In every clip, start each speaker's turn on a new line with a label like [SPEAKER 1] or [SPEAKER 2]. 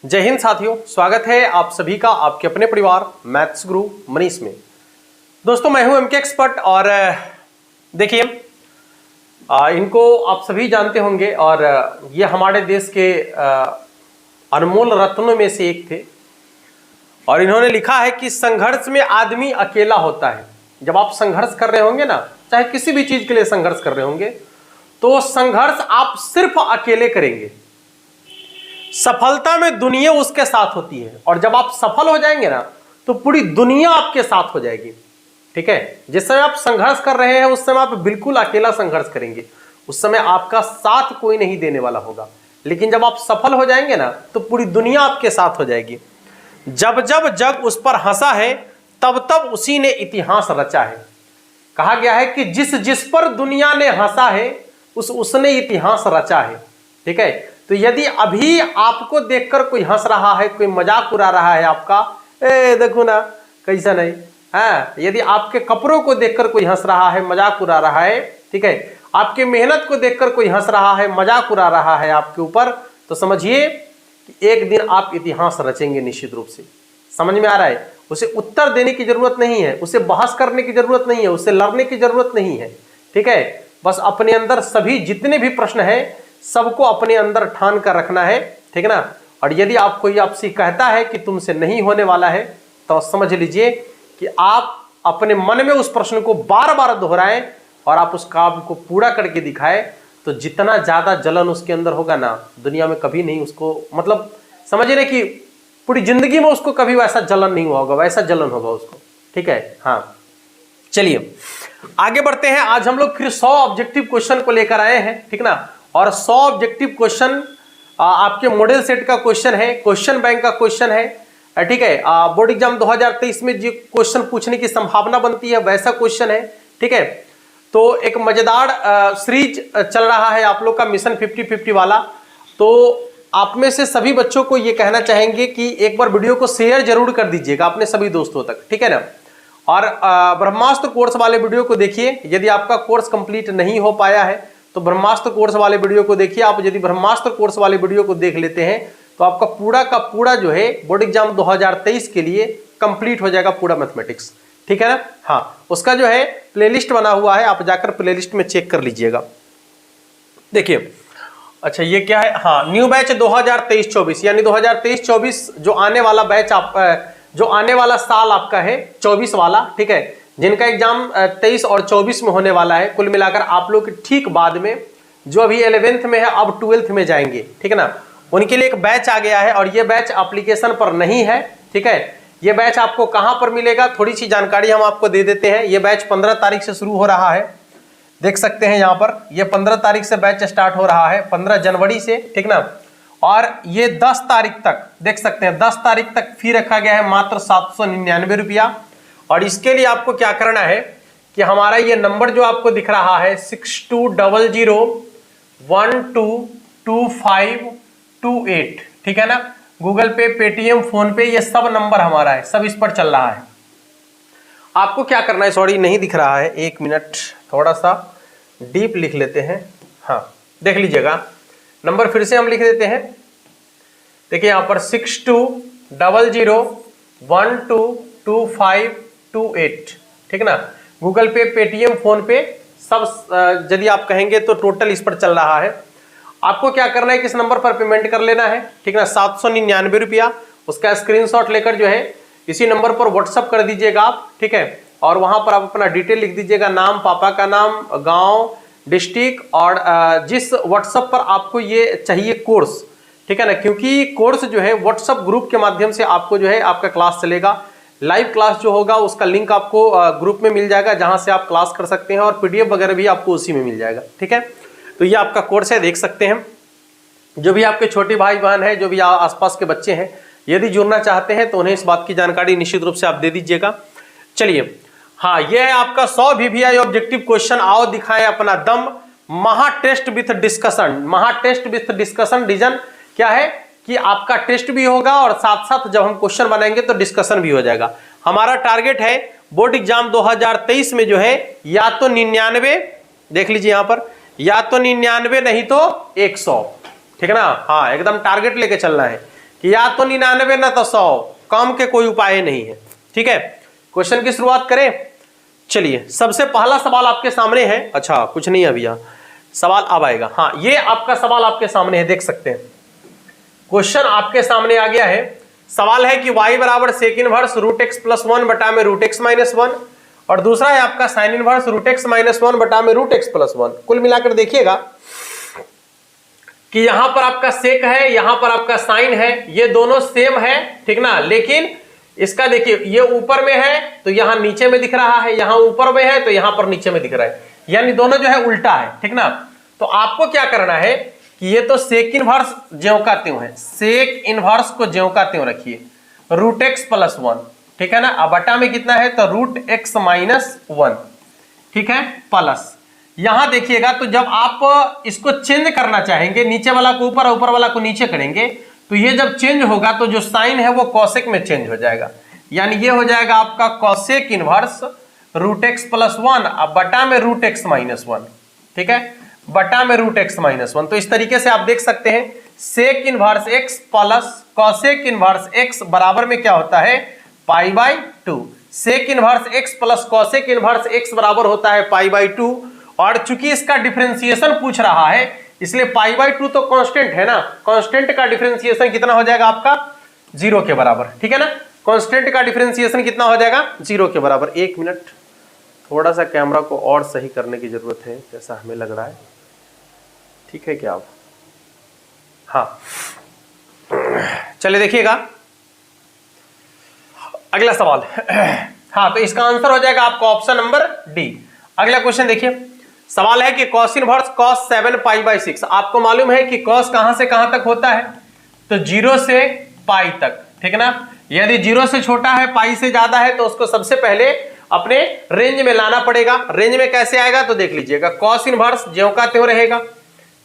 [SPEAKER 1] जय हिंद साथियों, स्वागत है आप सभी का आपके अपने परिवार मैथ्स गुरु मनीष में। दोस्तों मैं हूं एमके एक्सपर्ट और देखिए इनको आप सभी जानते होंगे और ये हमारे देश के अनमोल रत्नों में से एक थे और इन्होंने लिखा है कि संघर्ष में आदमी अकेला होता है। जब आप संघर्ष कर रहे होंगे ना, चाहे किसी भी चीज के लिए संघर्ष कर रहे होंगे, तो संघर्ष आप सिर्फ अकेले करेंगे। सफलता में दुनिया उसके साथ होती है और जब आप सफल हो जाएंगे ना, तो पूरी दुनिया आपके साथ हो जाएगी। ठीक है, जिस समय आप संघर्ष कर रहे हैं उस समय आप बिल्कुल अकेला संघर्ष करेंगे, उस समय आपका साथ कोई नहीं देने वाला होगा। लेकिन जब आप सफल हो जाएंगे ना, तो पूरी दुनिया आपके साथ हो जाएगी। जब जब जग उस पर हंसा है, तब तब उसी ने इतिहास रचा है। कहा गया है कि जिस जिस पर दुनिया ने हंसा है उसने इतिहास रचा है। ठीक है, तो यदि अभी आपको देखकर कोई हंस रहा है, कोई मजाक उड़ा रहा है आपका, देखो ना कैसा नहीं है, यदि आपके कपड़ों को देखकर कोई हंस रहा है, मजाक उड़ा रहा है, ठीक है, आपके मेहनत को देखकर कोई हंस रहा है, मजाक उड़ा रहा है आपके ऊपर, तो समझिए कि एक दिन आप इतिहास रचेंगे निश्चित रूप से। समझ में आ रहा है? उसे उत्तर देने की जरूरत नहीं है, उसे बहस करने की जरूरत नहीं है, उसे लड़ने की जरूरत नहीं है। ठीक है, बस अपने अंदर सभी जितने भी प्रश्न हैं सबको अपने अंदर ठान कर रखना है। ठीक है ना? और यदि आप कोई आपसे कहता है कि तुमसे नहीं होने वाला है, तो समझ लीजिए कि आप अपने मन में उस प्रश्न को बार बार दोहराएं और आप उस काम को पूरा करके दिखाएं, तो जितना ज्यादा जलन उसके अंदर होगा ना, दुनिया में कभी नहीं उसको, मतलब समझ रहे कि पूरी जिंदगी में उसको कभी वैसा जलन नहीं हुआ होगा, वैसा जलन होगा उसको। ठीक है, हाँ चलिए आगे बढ़ते हैं। आज हम लोग फिर 100 ऑब्जेक्टिव क्वेश्चन को लेकर आए हैं। ठीक ना? और 100 ऑब्जेक्टिव क्वेश्चन आपके मॉडल सेट का क्वेश्चन है, क्वेश्चन बैंक का क्वेश्चन है। ठीक है, बोर्ड एग्जाम 2023 में जो क्वेश्चन पूछने की संभावना बनती है वैसा क्वेश्चन है। ठीक है, तो एक मजेदार सीरीज चल रहा है आप लोग का मिशन 50-50 वाला। तो आप में से सभी बच्चों को ये कहना चाहेंगे कि एक बार वीडियो को शेयर जरूर कर दीजिएगा अपने सभी दोस्तों तक। ठीक है ना? और ब्रह्मास्त्र कोर्स वाले वीडियो को देखिए। यदि आपका कोर्स कंप्लीट नहीं हो पाया है तो ब्रह्मास्त्र कोर्स वाले वीडियो को देखिए। आप यदि ब्रह्मास्त्र कोर्स वाले वीडियो को देख लेते हैं तो आपका पूरा का पूरा जो है बोर्ड एग्जाम 2023 के लिए कंप्लीट हो जाएगा, पूरा मैथमेटिक्स। ठीक है ना? हाँ, उसका जो है प्लेलिस्ट बना हुआ है, आप जाकर प्लेलिस्ट में चेक कर लीजिएगा। देखिए, अच्छा ये क्या है? हाँ, न्यू बैच 2023-24 यानी 2023-24 जो आने वाला बैच जो आने वाला साल आपका है 24 वाला। ठीक है, जिनका एग्जाम 23 और 24 में होने वाला है, कुल मिलाकर आप लोग ठीक बाद में जो अभी 11th में है अब 12th में जाएंगे। ठीक है ना? उनके लिए एक बैच आ गया है और ये बैच एप्लीकेशन पर नहीं है। ठीक है, ये बैच आपको कहां पर मिलेगा, थोड़ी सी जानकारी हम आपको दे देते हैं। ये बैच 15 तारीख से शुरू हो रहा है, देख सकते हैं यहाँ पर, ये 15 तारीख से बैच स्टार्ट हो रहा है, 15 जनवरी से। ठीक ना? और ये 10 तारीख तक देख सकते हैं, 10 तारीख तक फी रखा गया है मात्र 799 रुपया। और इसके लिए आपको क्या करना है कि हमारा ये नंबर जो आपको दिख रहा है 6200122528, ठीक है ना? गूगल पे, पेटीएम, फोन पे, ये सब नंबर हमारा है, सब इस पर चल रहा है। आपको क्या करना है, सॉरी नहीं दिख रहा है, एक मिनट, थोड़ा सा डीप लिख लेते हैं। हाँ देख लीजिएगा, नंबर फिर से हम लिख देते हैं। देखिए यहाँ पर 6200122528, ठीक ना? गूगल पे, पेटीएम, फोन पे सब यदि आप कहेंगे तो टोटल इस पर चल रहा है। आपको क्या करना है, किस नंबर पर पेमेंट कर लेना है, ठीक ना? 799 रुपया। उसका स्क्रीनशॉट लेकर जो है इसी नंबर पर व्हाट्सअप कर दीजिएगा आप। ठीक है, और वहां पर आप अपना डिटेल लिख दीजिएगा, नाम, पापा का नाम, गांव, डिस्ट्रिक्ट, और जिस व्हाट्सएप पर आपको ये चाहिए कोर्स। ठीक है ना? क्योंकि कोर्स जो है व्हाट्सएप ग्रुप के माध्यम से आपको जो है आपका क्लास चलेगा। लाइव क्लास जो होगा उसका लिंक आपको ग्रुप में मिल जाएगा, जहां से आप क्लास कर सकते हैं, और पीडीएफ वगैरह भी आपको उसी में मिल जाएगा। ठीक है, तो ये आपका कोर्स है, देख सकते हैं। जो भी आपके छोटे भाई बहन है, जो भी आसपास के बच्चे हैं, यदि जुड़ना चाहते हैं तो उन्हें इस बात की जानकारी निश्चित रूप से आप दे दीजिएगा। चलिए, हाँ ये है आपका 100 VVI ऑब्जेक्टिव क्वेश्चन। आओ दिखाएं अपना दम। महा टेस्ट विथ डिस्कशन, महा टेस्ट विथ डिस्कशन। रीजन क्या है कि आपका टेस्ट भी होगा और साथ साथ जब हम क्वेश्चन बनाएंगे तो डिस्कशन भी हो जाएगा। हमारा टारगेट है बोर्ड एग्जाम 2023 में जो है या तो 99, देख लीजिए यहां पर, या तो 99 नहीं तो 100। ठीक है ना? हाँ एकदम टारगेट लेके चलना है। कि या तो 99 ना तो 100, कम के कोई उपाय नहीं है। ठीक है, क्वेश्चन की शुरुआत करें। चलिए, सबसे पहला सवाल आपके सामने है। अच्छा, कुछ नहीं अभी यहाँ सवाल अब आएगा। हाँ, ये आपका सवाल आपके सामने है, देख सकते हैं। क्वेश्चन आपके सामने आ गया है। सवाल है कि y बराबर sec inverse root x plus 1 बटा में रूट एक्स माइनस 1, और दूसरा है आपका sine inverse root x minus 1 बटा में रूट एक्स प्लस 1। कुल मिलाकर देखिएगा कि यहां पर आपका सेक है, यहां पर आपका साइन है, ये दोनों सेम है, ठीक ना। लेकिन इसका देखिए, ये ऊपर में है तो यहां नीचे में दिख रहा है, यहां ऊपर में है तो यहां पर नीचे में दिख रहा है, यानी दोनों जो है उल्टा है, ठीक ना। तो आपको क्या करना है कि ये तो सेक इनवर्स ज्यों का त्यों है, सेक इनवर्स को ज्यों का त्यों रखिए, रूट एक्स प्लस 1, ठीक है ना। अब बटा में कितना है तो रूट एक्स माइनस 1, ठीक है, प्लस। यहां देखिएगा तो जब आप इसको चेंज करना चाहेंगे, नीचे वाला को ऊपर, ऊपर वाला को नीचे करेंगे, तो ये जब चेंज होगा तो जो साइन है वो कॉसेक में चेंज हो जाएगा, यानी ये हो जाएगा आपका cosec inverse root x plus 1 अब बटा में रूट एक्स माइनस 1, ठीक है, बटा में रूट एक्स माइनस 1। तो इस तरीके से आप देख सकते हैं sec inverse x plus cosec inverse x बराबर में क्या होता है, pi by 2। Sec inverse x plus cosec inverse x बराबर होता है पाई बाई 2, और चूंकि इसका डिफरेंशिएशन पूछ रहा है इसलिए पाई बाई 2 तो कांस्टेंट है ना, कांस्टेंट का डिफरेंशिएशन कितना हो जाएगा आपका 0 के बराबर, ठीक है ना। कांस्टेंट का डिफरेंशिएशन कितना हो जाएगा 0 के बराबर। 1 मिनट, थोड़ा सा कैमरा को और सही करने की जरूरत है, जैसा हमें लग रहा है, ठीक है क्या आप? हाँ, चलिए देखिएगा अगला सवाल। हाँ, तो इसका आंसर हो जाएगा आपका ऑप्शन नंबर डी। अगला क्वेश्चन देखिए, सवाल है कि cos inverse cos 7 pi by 6। आपको मालूम है कि cos कहां से कहां तक होता है, तो 0 से पाई तक, ठीक है ना। यदि 0 से छोटा है, पाई से ज्यादा है, तो उसको सबसे पहले अपने रेंज में लाना पड़ेगा। रेंज में कैसे आएगा तो देख लीजिएगा, cos इनवर्स ज्यों का त्यों रहेगा,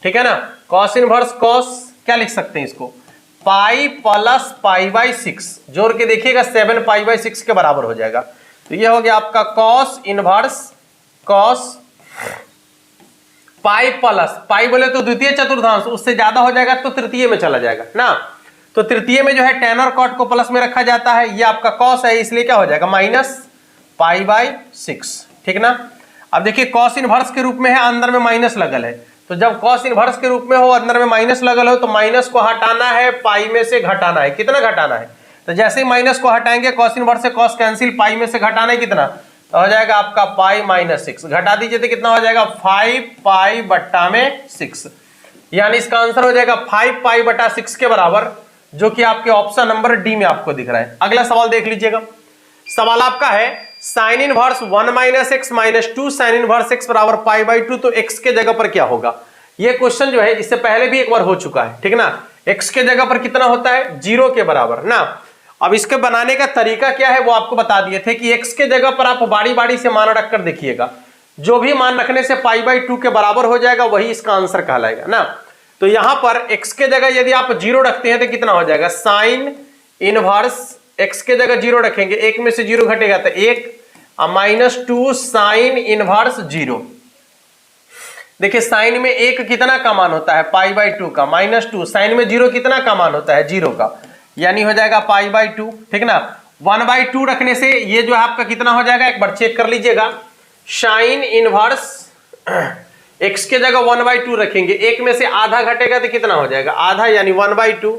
[SPEAKER 1] ठीक है ना। cos इनवर्स cos क्या लिख सकते हैं इसको, पाई प्लस पाई बाई 6, जोड़ के देखिएगा 7 पाई बाई 6 के बराबर हो जाएगा। तो ये हो गया आपका cos inverse cos pi plus, pi बोले तो द्वितीय चतुर्थांश, उससे ज्यादा हो जाएगा तो तृतीय में चला जाएगा ना। तो तृतीय में जो है tan और cot को प्लस में रखा जाता है, ये आपका cos है, इसलिए क्या हो जाएगा माइनस पाई बाई 6, ठीक ना। अब देखिए cos इनवर्स के रूप में है, अंदर में माइनस लगल है, तो जब cos इनवर्स के रूप में हो, अंदर में माइनस लगल हो, तो माइनस को हटाना है, पाई में से घटाना है। कितना घटाना है, तो जैसे ही माइनस को हटाएंगे cos इनवर्स से cos कैंसिल, पाई में से घटाना है कितना, तो हो जाएगा आपका पाई माइनस 6, घटा दीजिए तो कितना हो जाएगा 5 पाई बट्टा में 6, यानी इसका आंसर हो जाएगा 5 पाई बटा 6 के बराबर, जो कि आपके ऑप्शन नंबर डी में आपको दिख रहा है। अगला सवाल देख लीजिएगा, सवाल आपका है sine inverse 1 minus x minus 2 sine inverse x बराबर पाई बाई 2, तो एक्स के जगह पर क्या होगा। ये क्वेश्चन जो है इससे पहले भी एक बार हो चुका है, ठीक ना। एक्स के जगह पर कितना होता है 0 के बराबर ना। अब इसके बनाने का तरीका क्या है वो आपको बता दिए थे कि x के जगह पर आप बारी बारी से मान रखकर देखिएगा, जो भी मान रखने से पाई बाई 2 के बराबर हो जाएगा वही इसका आंसर कहलाएगा ना। तो यहां पर x के जगह यदि आप 0 रखते हैं तो कितना हो जाएगा, साइन इनवर्स x के जगह 0 रखेंगे, 1 में से 0 घटेगा तो 1 माइनस 2 साइन इनवर्स 0। देखिए साइन में 1 कितना का मान होता है पाई बाई 2 का, माइनस 2 साइन में 0 कितना का मान होता है 0 का, यानी हो जाएगा पाई बाई 2, ठीक ना। 1 बाई 2 रखने से ये जो है आपका कितना हो जाएगा, एक बार चेक कर लीजिएगा, साइन इनवर्स x के जगह 1 बाई 2 रखेंगे, 1 में से आधा घटेगा तो कितना हो जाएगा आधा, यानी 1 by 2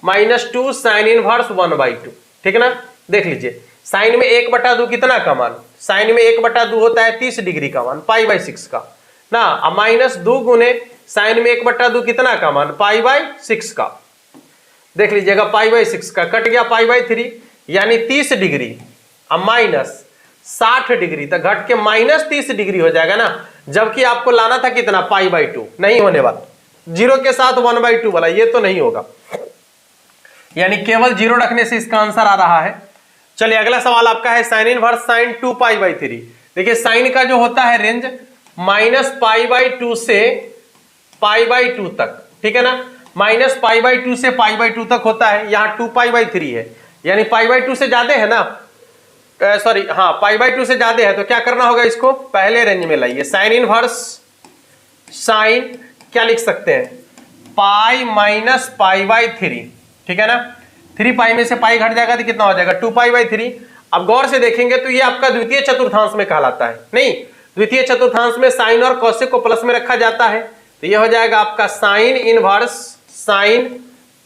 [SPEAKER 1] minus 2 sine inverse 1 by 2, ठीक ना। देख लीजिए साइन में 1 बटा 2 कितना का मान, साइन में 1 बटा 2 होता है 30 डिग्री का मान, पाई बाई 6 का ना। अब माइनस 2 गुने साइन में 1 बटा 2 कितना का मान, पाई बाई 6 का। देख लीजिएगा पाई बाई 6 का कट गया पाई बाई 3, यानी 30 डिग्री, अब माइनस 60 डिग्री तक घट के माइनस 30 डिग्री हो जाएगा ना। जबकि आपको लाना था कितना पाई बाई 2, नहीं होने वाला, 0 के साथ 1 बाई 2 वाला ये तो नहीं होगा, यानी केवल 0 रखने से इसका आंसर आ रहा है। चलिए अगला सवाल आपका है sine inverse sine 2 pi by 3। देखिए साइन का जो होता है रेंज माइनस पाई बाई 2 से पाई बाई 2 तक, ठीक है ना। माइनस पाई बाई 2 से पाई बाई 2 तक होता है, यहाँ 2 पाई बाई 3 है, यानी पाई बाई 2 से ज्यादा है ना, सॉरी हाँ पाई बाई 2 से ज्यादा है, तो क्या करना होगा, इसको पहले रेंज में लाइए। साइन इनवर्स साइन क्या लिख सकते हैं, पाई माइनस पाई बाई 3, ठीक है ना। 3 पाई में से पाई घट जाएगा तो कितना हो जाएगा 2π/3। अब गौर से देखेंगे तो ये आपका द्वितीय चतुर्थांश में कहलाता है। नहीं, द्वितीय चतुर्थांश में साइन और कौशिक को प्लस में रखा जाता है, तो ये हो जाएगा आपका साइन इनवर्स साइन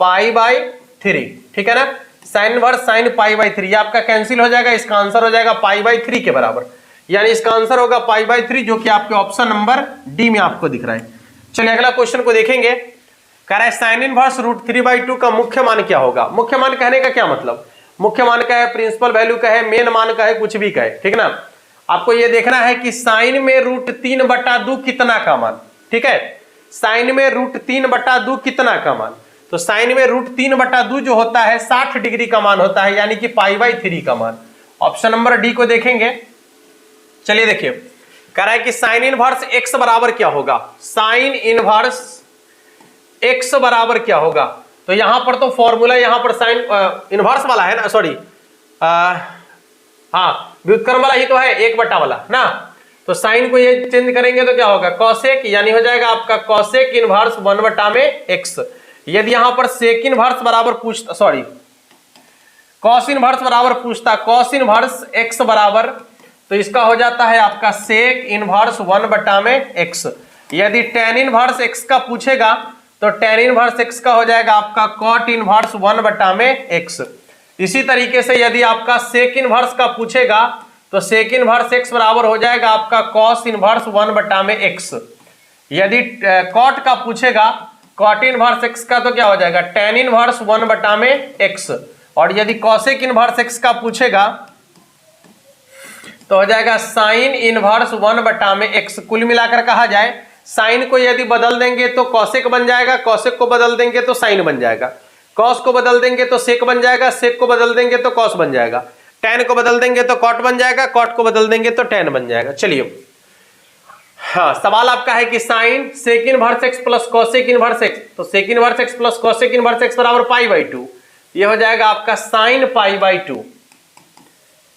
[SPEAKER 1] π/3। ठीक है ना, साइन इनवर्स साइन π/3 ये आपका कैंसिल हो जाएगा, इसका आंसर हो जाएगा π/3 के बराबर, यानी इसका आंसर होगा π/3 जो कि आपके ऑप्शन नंबर डी में आपको दिख रहा है। चलिए अगला क्वेश्चन को देखेंगे। कह रहा है साइन इनवर्स √3/2 का मुख्य मान क्या होगा। मुख्य मान कहने का क्या मतलब, मुख्य मान का है, प्रिंसिपल वैल्यू का है, मेन मान का है, कुछ भी का है। ठीक ना, आपको ये देखना है कि साइन में √3/2 कितना का मान। ठीक है, साइन में √3/2 कितना का मान, तो साइन में √3/2 जो होता है 60 डिग्री का मान होता है, यानी कि π/3 का मान। ऑप्शन नंबर डी को देखेंगे। चलिए देखिए, कह रहा है कि साइन इनवर्स x बराबर क्या होगा, साइन इनवर्स x बराबर क्या होगा। तो यहां पर तो फॉर्मूला यहां पर साइन इनवर्स वाला है ना, सॉरी हाँ व्युत्क्रम वाला ही तो है, 1 वाला ना, तो साइन को ये चेंज करेंगे तो क्या होगा कॉसेक, यानी हो जाएगा आपका कॉसेक इनवर्स 1/x। यदि यहां पर सेक इनवर्स बराबर पूछता, सॉरी कॉस इनवर्स बराबर पूछता, कॉस इनवर्स x बराबर, तो इसका हो जाता है आपका सेक इनवर्स 1/x। यदि टेन इनवर्स x का पूछेगा तो टेन इनवर्स x का हो जाएगा आपका कॉट इनवर्स 1/x। इसी तरीके से यदि आपका सेक इनवर्स का पूछेगा तो सेक इनवर्स x बराबर हो जाएगा आपका कॉस इनवर्स 1/x। यदि कॉट का पूछेगा, कॉट इनवर्स x का तो क्या हो जाएगा टेन इनवर्स 1/x। और यदि कॉसेक इनवर्स x का पूछेगा तो हो जाएगा साइन इनवर्स 1/x। कुल मिलाकर कहा जाए, साइन को यदि बदल देंगे तो कॉसेक बन जाएगा, कॉसेक को बदल देंगे तो साइन बन जाएगा, कॉस को बदल देंगे तो सेक बन जाएगा, सेक को बदल देंगे तो कॉस बन जाएगा, टेन को बदल देंगे तो कॉट बन जाएगा, कॉट को बदल देंगे तो टेन बन जाएगा। चलिए हाँ, सवाल आपका है कि sine sec inverse x plus cosec inverse x, तो sec inverse x plus cosec inverse x बराबर π/2। ये हो जाएगा आपका साइन π/2,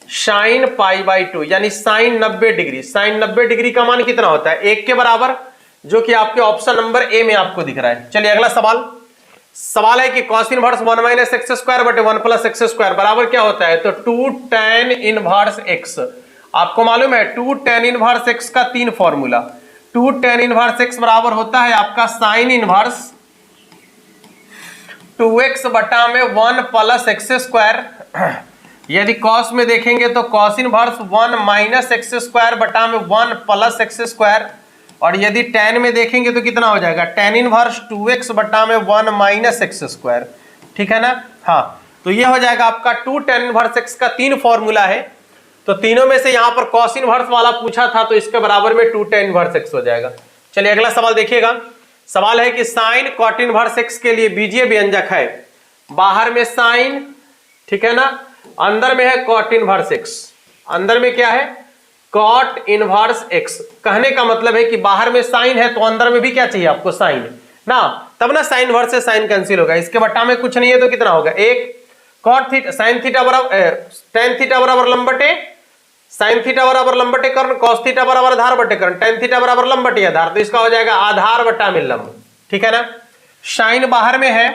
[SPEAKER 1] साइन π/2 यानी साइन 90 डिग्री। साइन 90 डिग्री का मान कितना होता है 1 के बराबर, जो कि आपके ऑप्शन नंबर ए में आपको दिख रहा है। चलिए अगला सवाल है कि cos इनवर्स 1 - x² बटे 1 + x² बराबर क्या होता है, तो 2 tan इनवर्स x। आपको मालूम है 2 tan इनवर्स x का 3 फॉर्मूला, 2 tan इनवर्स x बराबर होता है आपका साइन इनवर्स 2x बटा में 1 + x²। यदि cos में देखेंगे तो cos इनवर्स 1 - x² बटा में 1 + x²। और यदि tan में देखेंगे तो कितना हो जाएगा tan इनवर्स 2x बटा में 1 - x²। ठीक है ना, हाँ, तो ये हो जाएगा आपका 2 tan इनवर्स x का 3 फॉर्मूला है। तो तीनों में से यहां पर cos इनवर्स वाला पूछा था, तो इसके बराबर में 2 tan इनवर्स x हो जाएगा। चलिए अगला सवाल देखिएगा। सवाल है कि साइन cot इनवर्स x के लिए बीजीय व्यंजक है, बाहर में साइन, ठीक है ना, अंदर में है cot इनवर्स x। अंदर में क्या है cot इनवर्स x। कहने का मतलब है कि बाहर में साइन है तो अंदर में भी क्या चाहिए आपको साइन ना, तब ना साइन इनवर्स से साइन कैंसिल होगा। इसके बटा में कुछ नहीं है तो कितना होगा 1 cot थीटा साइन थीटा बराबर tan थीटा बराबर लंब बटे साइन थीटा बराबर लंब बटे कर्ण, cos थीटा बराबर आधार बटे कर्ण, tan थीटा बराबर लंब बटे आधार, तो इसका हो जाएगा आधार बटा में लंब। ठीक है ना, साइन बाहर में है,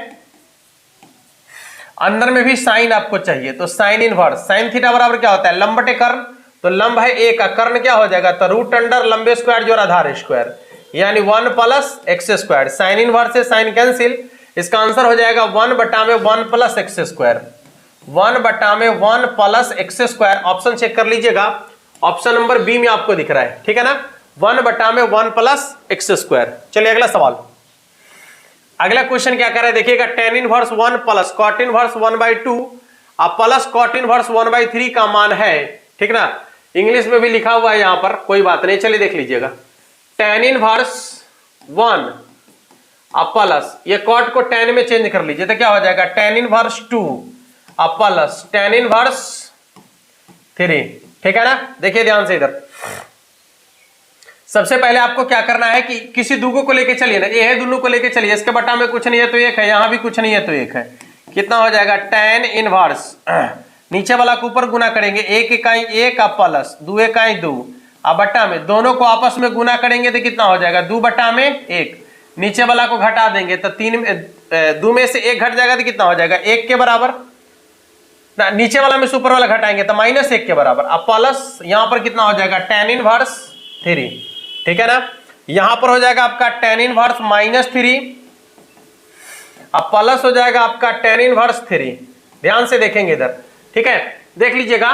[SPEAKER 1] अंदर में भी साइन आपको चाहिए, तो साइन इनवर्स साइन थीटा बराबर क्या होता है लंब बटे कर्ण, तो लंब है a का, कर्ण क्या हो जाएगा तो रूट अंडर लंबे स्क्वायर जोड़ आधार स्क्वायर, यानी 1 + x²। साइन इनवर्स से साइन कैंसिल, इसका आंसर हो जाएगा 1 बटा में 1 + x², 1 बटा में 1 + x²। ऑप्शन चेक कर लीजिएगा, ऑप्शन नंबर बी में आपको दिख रहा है। ठीक है ना, 1 बटा में 1 + x²। चलिए अगला सवाल, अगला क्वेश्चन क्या कर रहा है देखिएगा, tan inverse 1 plus cot inverse 1/2 अब प्लस cot इनवर्स 1/3 का मान है। ठीक ना, इंग्लिश में भी लिखा हुआ है यहां पर, कोई बात नहीं, चलिए देख लीजिएगा। tan इनवर्स 1 अब प्लस, ये cot को tan में चेंज कर लीजिए तो क्या हो जाएगा tan इनवर्स 2 अब प्लस tan इनवर्स 3। ठीक है ना, देखिए ध्यान से इधर, सबसे पहले आपको क्या करना है कि किसी दूगो को लेके चलिए ना, ये है दोनों को लेके चलिए, इसके बटा में कुछ नहीं है तो 1 है, यहां भी कुछ नहीं है तो 1 है, कितना हो जाएगा tan इनवर्स, नीचे वाला को ऊपर गुना करेंगे, 1 इकाई 1 अब प्लस 2 इकाई 2 अब बटा में, दोनों को आपस में गुना करेंगे तो कितना हो जाएगा 2 बटा में 1, नीचे वाला को घटा देंगे तो 2 में से 1 घट जाएगा तो कितना हो जाएगा 1 के बराबर। नीचे वाला में से ऊपर वाला घटाएंगे तो -1 के बराबर। अब प्लस यहां पर कितना हो जाएगा tan इनवर्स 3, ठीक है ना। यहां पर हो जाएगा आपका tan इनवर्स -3, अब प्लस हो जाएगा आपका tan इनवर्स 3। ध्यान से देखेंगे इधर, ठीक है, देख लीजिएगा।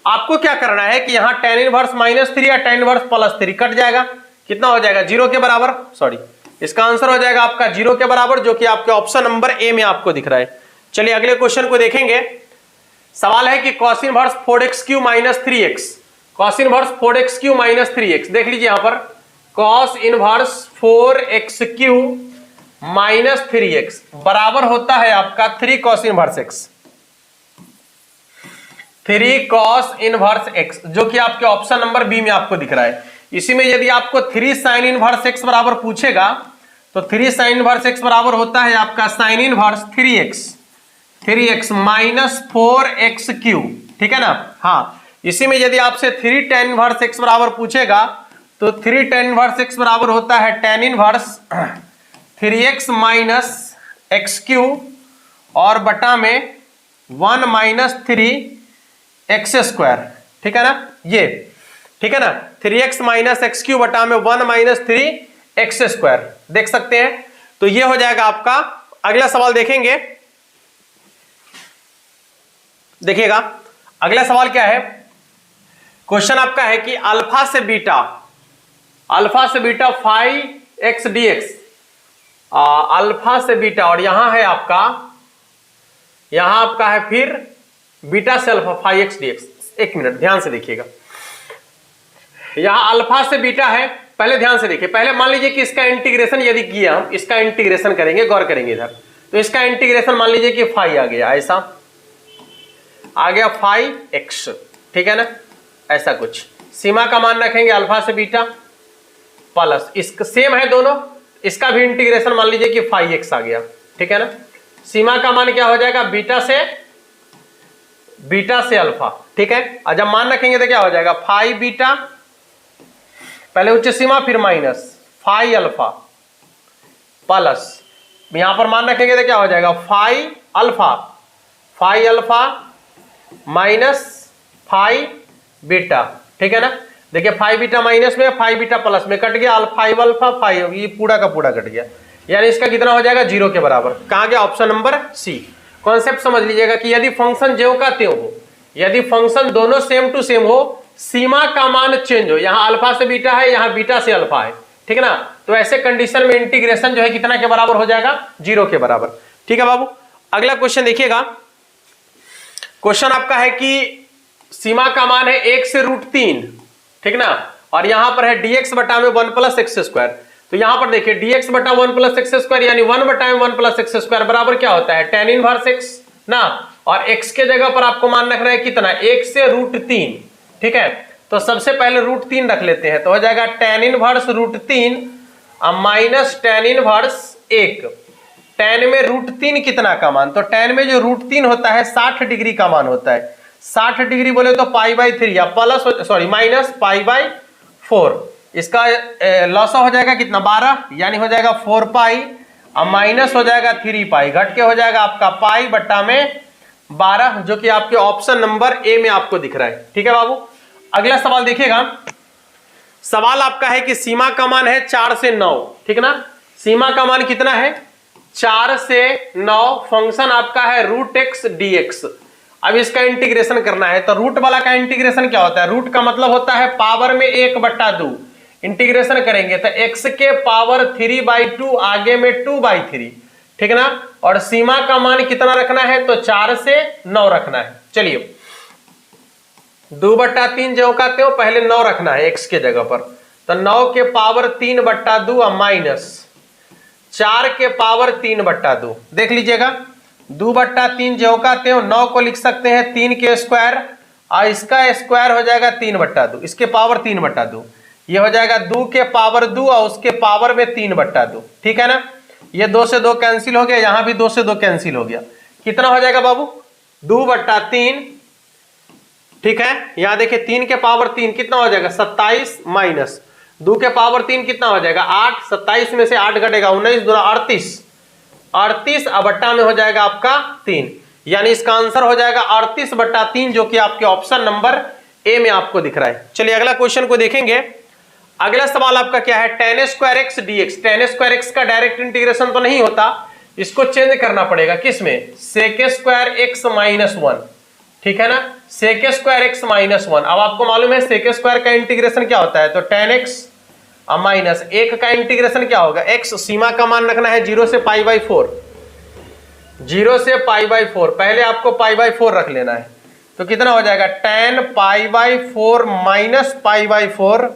[SPEAKER 1] आपको क्या करना है कि यहां tan इनवर्स -3 या tan इनवर्स +3 कट जाएगा, कितना हो जाएगा 0 के बराबर। सॉरी, इसका आंसर हो जाएगा आपका 0 के बराबर, जो कि आपके ऑप्शन नंबर ए में आपको दिख रहा है। चलिए अगले क्वेश्चन को देखेंगे। सवाल है कि cos inverse 4x³ - 3x, cos inverse 4x³ - 3x। देख लीजिए यहां पर cos इनवर्स 4x³ - 3x बराबर होता है आपका 3 cos inverse x, 3 cos inverse x, जो कि आपके ऑप्शन नंबर बी में आपको दिख रहा है। इसी में यदि आपको 3 sin इनवर्स x बराबर पूछेगा तो 3 sin इनवर्स x बराबर होता है आपका sin इनवर्स 3x - 4x³, ठीक है ना। हाँ, इसी में यदि आपसे 3 tan इनवर्स x बराबर पूछेगा तो 3 tan इनवर्स x बराबर होता है tan इनवर्स 3x - x³ और बटा में 1 - 3x², ठीक है ना, ये ठीक है ना, 3x - x³ बटा में 1 - 3x², देख सकते हैं। तो ये हो जाएगा आपका। अगला सवाल देखेंगे, देखिएगा अगला सवाल क्या है। क्वेश्चन आपका है कि अल्फा से बीटा 5x dx, अल्फा से बीटा, और यहां है आपका, यहां आपका है फिर बीटा से अल्फा 5x dx। एक मिनट ध्यान से देखिएगा, यहां अल्फा से बीटा है। पहले ध्यान से देखिए, पहले मान लीजिए कि इसका इंटीग्रेशन यदि किया, हम इसका इंटीग्रेशन करेंगे, गौर करेंगे इधर। तो इसका इंटीग्रेशन मान लीजिए कि 5 आ गया, ऐसा आ गया 5x, ठीक है ना, ऐसा कुछ। सीमा का मान रखेंगे अल्फा से बीटा प्लस, इसका सेम है दोनों, इसका भी इंटीग्रेशन मान लीजिए कि 5x आ गया, ठीक है ना। सीमा का मान क्या हो जाएगा, बीटा से अल्फा, ठीक है। और जब मान रखेंगे तो क्या हो जाएगा 5 बीटा, पहले उच्च सीमा फिर माइनस 5 अल्फा प्लस, यहां पर मान रखेंगे तो क्या हो जाएगा 5 अल्फा माइनस 5 बीटा, ठीक है ना। देखिए 5 बीटा माइनस में, 5 बीटा प्लस में कट गया, 5 अल्फा 5, ये पूरा का पूरा कट गया, यानी इसका कितना हो जाएगा 0 के बराबर। कहां गया, ऑप्शन नंबर सी। कॉन्सेप्ट समझ लीजिएगा कि यदि फंक्शन ज्यों का त्यों हो, यदि फंक्शन दोनों सेम टू सेम हो, सीमा का मान चेंज हो, यहां अल्फा से बीटा है, यहां बीटा से अल्फा है, ठीक है ना, तो ऐसे कंडीशन में इंटीग्रेशन जो है कितना के बराबर हो जाएगा 0 के बराबर, ठीक है बाबू। अगला क्वेश्चन देखिएगा। क्वेश्चन आपका है कि सीमा का मान है 1 से √3, ठीक ना, और यहां पर है dx बटा में 1 + x²। तो यहां पर देखिए dx बटा 1 + x² यानी 1 बटा में 1 + x² बराबर क्या होता है tan इनवर्स x ना, और x के जगह पर आपको मान रखना है कितना 1 से √3, ठीक है। तो सबसे पहले √3 रख लेते हैं, तो हो जाएगा tan inverse √3 minus tan inverse 1। tan में √3 कितना का मान, तो tan में जो √3 होता है 60 डिग्री का मान होता है। 60 डिग्री बोले तो π/3 या प्लस सॉरी माइनस π/4, इसका लॉस हो जाएगा कितना 12, यानी हो जाएगा 4π, अब माइनस हो जाएगा 3π, घट के हो जाएगा आपका पाई बट्टा में 12, जो कि आपके ऑप्शन नंबर ए में आपको दिख रहा है, ठीक है बाबू। अगला सवाल देखिएगा। सवाल आपका है कि सीमा का मान है 4 से 9, ठीक ना, सीमा का मान कितना है 4 से 9, फंक्शन आपका है √x dx। अब इसका इंटीग्रेशन करना है, तो रूट वाला का इंटीग्रेशन क्या होता है, रूट का मतलब होता है पावर में 1/2, इंटीग्रेशन करेंगे तो x के पावर 3/2 आगे में 2/3, ठीक है ना, और सीमा का मान कितना रखना है, तो 4 से 9 रखना है। चलिए 2/3 जो कहते हो, पहले 9 रखना है x के जगह पर, तो 9 के पावर 3/2 माइनस 4 के पावर 3/2, देख लीजिएगा 2/3 जो कहते हो, 9 को लिख सकते हैं 3 के स्क्वायर, और इसका स्क्वायर हो जाएगा 3/2, इसके पावर 3/2, ये हो जाएगा 2 के पावर 2 और उसके पावर में 3/2, ठीक है ना। ये 2 से 2 कैंसिल हो गया, यहां भी 2 से 2 कैंसिल हो गया, कितना हो जाएगा बाबू 2/3, ठीक है। यहां देखिए 3 के पावर 3 कितना हो जाएगा 27 माइनस 2 के पावर 3 कितना हो जाएगा 8, 27 में से 8 घटेगा 19 दूना 38, 38 अब बट्टा में हो जाएगा आपका 3, यानी इसका आंसर हो जाएगा 38/3 जो कि आपके ऑप्शन नंबर ए में आपको दिख रहा है। चलिए अगला क्वेश्चन को देखेंगे। अगला सवाल आपका क्या है, tan square x dx। tan square x का डायरेक्ट इंटीग्रेशन तो नहीं होता, इसको चेंज करना पड़ेगा किसमें, sec स्क्वायर एक्स माइनस 1, ठीक है ना, sec स्क्वायर एक्स माइनस 1। अब आपको मालूम है sec स्क्वायर का इंटीग्रेशन क्या होता है, तो tan x माइनस 1 का इंटीग्रेशन क्या होगा, x सीमा का मान रखना है 0 से π/4, 0 से π/4, पहले आपको π/4 रख लेना है, तो कितना हो जाएगा tan π/4 माइनस π/4,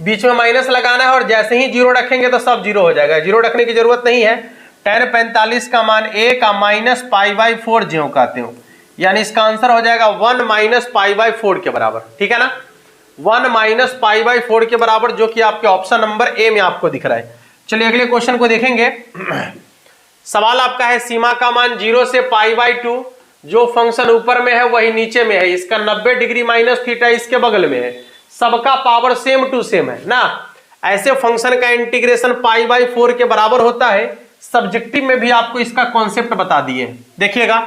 [SPEAKER 1] बीच में माइनस लगाना है और जैसे ही 0 रखेंगे तो सब 0 हो जाएगा, 0 रखने की जरूरत नहीं है। tan 45 का मान 1 माइनस π/4 ज्यों कहते हो, यानी इसका आंसर हो जाएगा 1 माइनस π/4 के बराबर, ठीक है ना, 1 माइनस π/4 के बराबर, जो कि आपके ऑप्शन नंबर ए में आपको दिख रहा है। चलिए अगले क्वेश्चन को देखेंगे। सवाल आपका है सीमा का मान 0 से π/2, जो फंक्शन ऊपर में है वही नीचे में है, इसका 90 डिग्री माइनस थीटा इसके बगल में है, सबका पावर सेम टू सेम है ना। ऐसे फंक्शन का इंटीग्रेशन π/4 के बराबर होता है। सब्जेक्टिव में भी आपको इसका कॉन्सेप्ट बता दिए। देखिएगा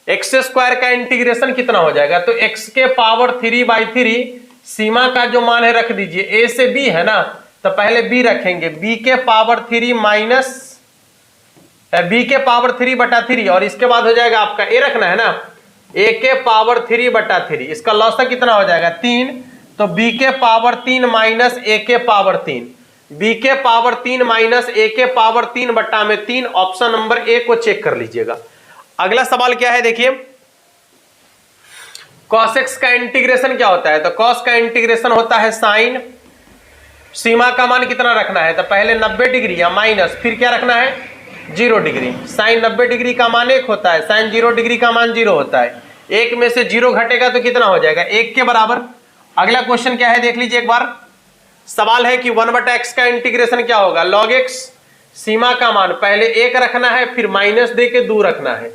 [SPEAKER 1] एक्स स्क्वायर का इंटीग्रेशन कितना हो जाएगा, तो x के पावर 3/3, सीमा का जो मान है रख दीजिए, a से b है ना, तो पहले b रखेंगे, b के पावर 3 माइनस b के पावर 3/3, और इसके बाद हो जाएगा आपका a रखना है ना, a के पावर 3/3, इसका लॉसा कितना हो जाएगा 3, तो b के पावर 3 माइनस a के पावर 3, b के पावर 3 माइनस a के पावर 3/3, ऑप्शन नंबर ए को चेक कर लीजिएगा। अगला सवाल क्या है, देखिए cos x का इंटीग्रेशन क्या होता है, तो cos का इंटीग्रेशन होता है साइन, सीमा का मान कितना रखना है, तो पहले 90 डिग्री या माइनस, फिर क्या रखना है 0 डिग्री। साइन 90 डिग्री का मान 1 होता है, साइन 0 डिग्री का मान 0 होता है, 1 में से 0 घटेगा तो कितना हो जाएगा 1 के बराबर। अगला क्वेश्चन क्या है देख लीजिए एक बार। सवाल है कि 1/x का इंटीग्रेशन क्या होगा, log x, सीमा का मान पहले 1 रखना है, फिर माइनस दे के 2 रखना है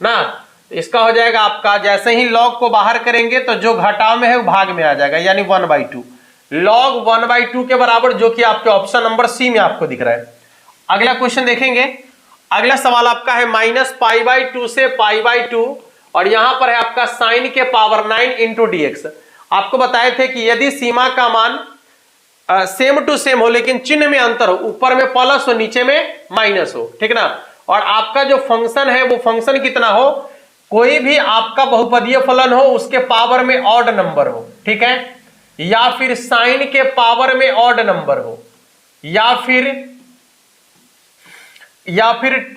[SPEAKER 1] ना, इसका हो जाएगा आपका, जैसे ही log को बाहर करेंगे तो जो घटाव में है वो भाग में आ जाएगा, यानी 1/2, log 1/2 के बराबर, जो कि आपके ऑप्शन नंबर सी में आपको दिख रहा है। अगला क्वेश्चन देखेंगे। अगला सवाल आपका है -π/2 से π/2, और यहां पर है आपका साइन के पावर 9 इंटू dx। आपको बताए थे कि यदि सीमा का मान सेम टू सेम हो लेकिन चिन्ह में अंतर हो, ऊपर में प्लस हो नीचे में माइनस हो, ठीक ना, और आपका जो फंक्शन है वो फंक्शन कितना हो, कोई भी आपका बहुपदीय फलन हो उसके पावर में ऑड नंबर हो, ठीक है, या फिर साइन के पावर में ऑड नंबर हो, या फिर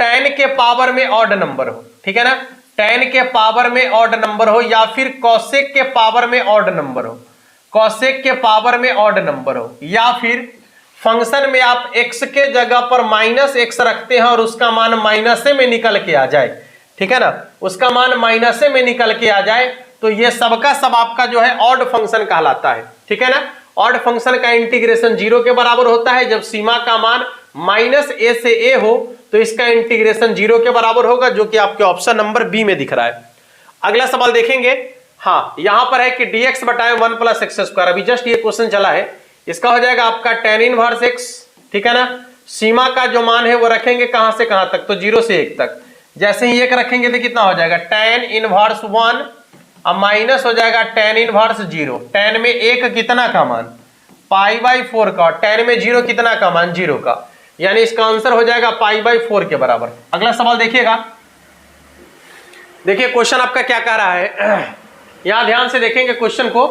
[SPEAKER 1] tan के पावर में ऑड नंबर हो, ठीक है ना, tan के पावर में ऑड नंबर हो, या फिर cosec के पावर में ऑड नंबर हो, cosec के पावर में ऑड नंबर हो, या फिर फंक्शन में आप x के जगह पर -x रखते हैं और उसका मान माइनसे में निकल के आ जाए, ठीक है ना, उसका मान माइनसे में निकल के आ जाए, तो ये सबका सब आपका जो है ऑड फंक्शन कहलाता है, ठीक है ना। ऑड फंक्शन का इंटीग्रेशन 0 के बराबर होता है, जब सीमा का मान -a से a हो तो इसका इंटीग्रेशन 0 के बराबर होगा, जो कि आपके ऑप्शन नंबर बी में दिख रहा है। अगला सवाल देखेंगे। हाँ, यहां पर है कि dx बटाए 1 + x², अभी जस्ट ये क्वेश्चन चला है, इसका हो जाएगा आपका tan इनवर्स x, ठीक है ना, सीमा का जो मान है वो रखेंगे कहां से कहां तक, तो 0 से 1 तक, जैसे ही 1 रखेंगे तो कितना हो जाएगा tan इनवर्स 1, अब माइनस हो जाएगा tan इनवर्स 0, tan में 1 कितना का मान π/4 का, tan में 0 कितना का मान 0 का, यानी इसका आंसर हो जाएगा π/4 के बराबर। अगला सवाल देखिएगा। देखिए क्वेश्चन आपका क्या कह रहा है, यहां ध्यान से देखेंगे क्वेश्चन को।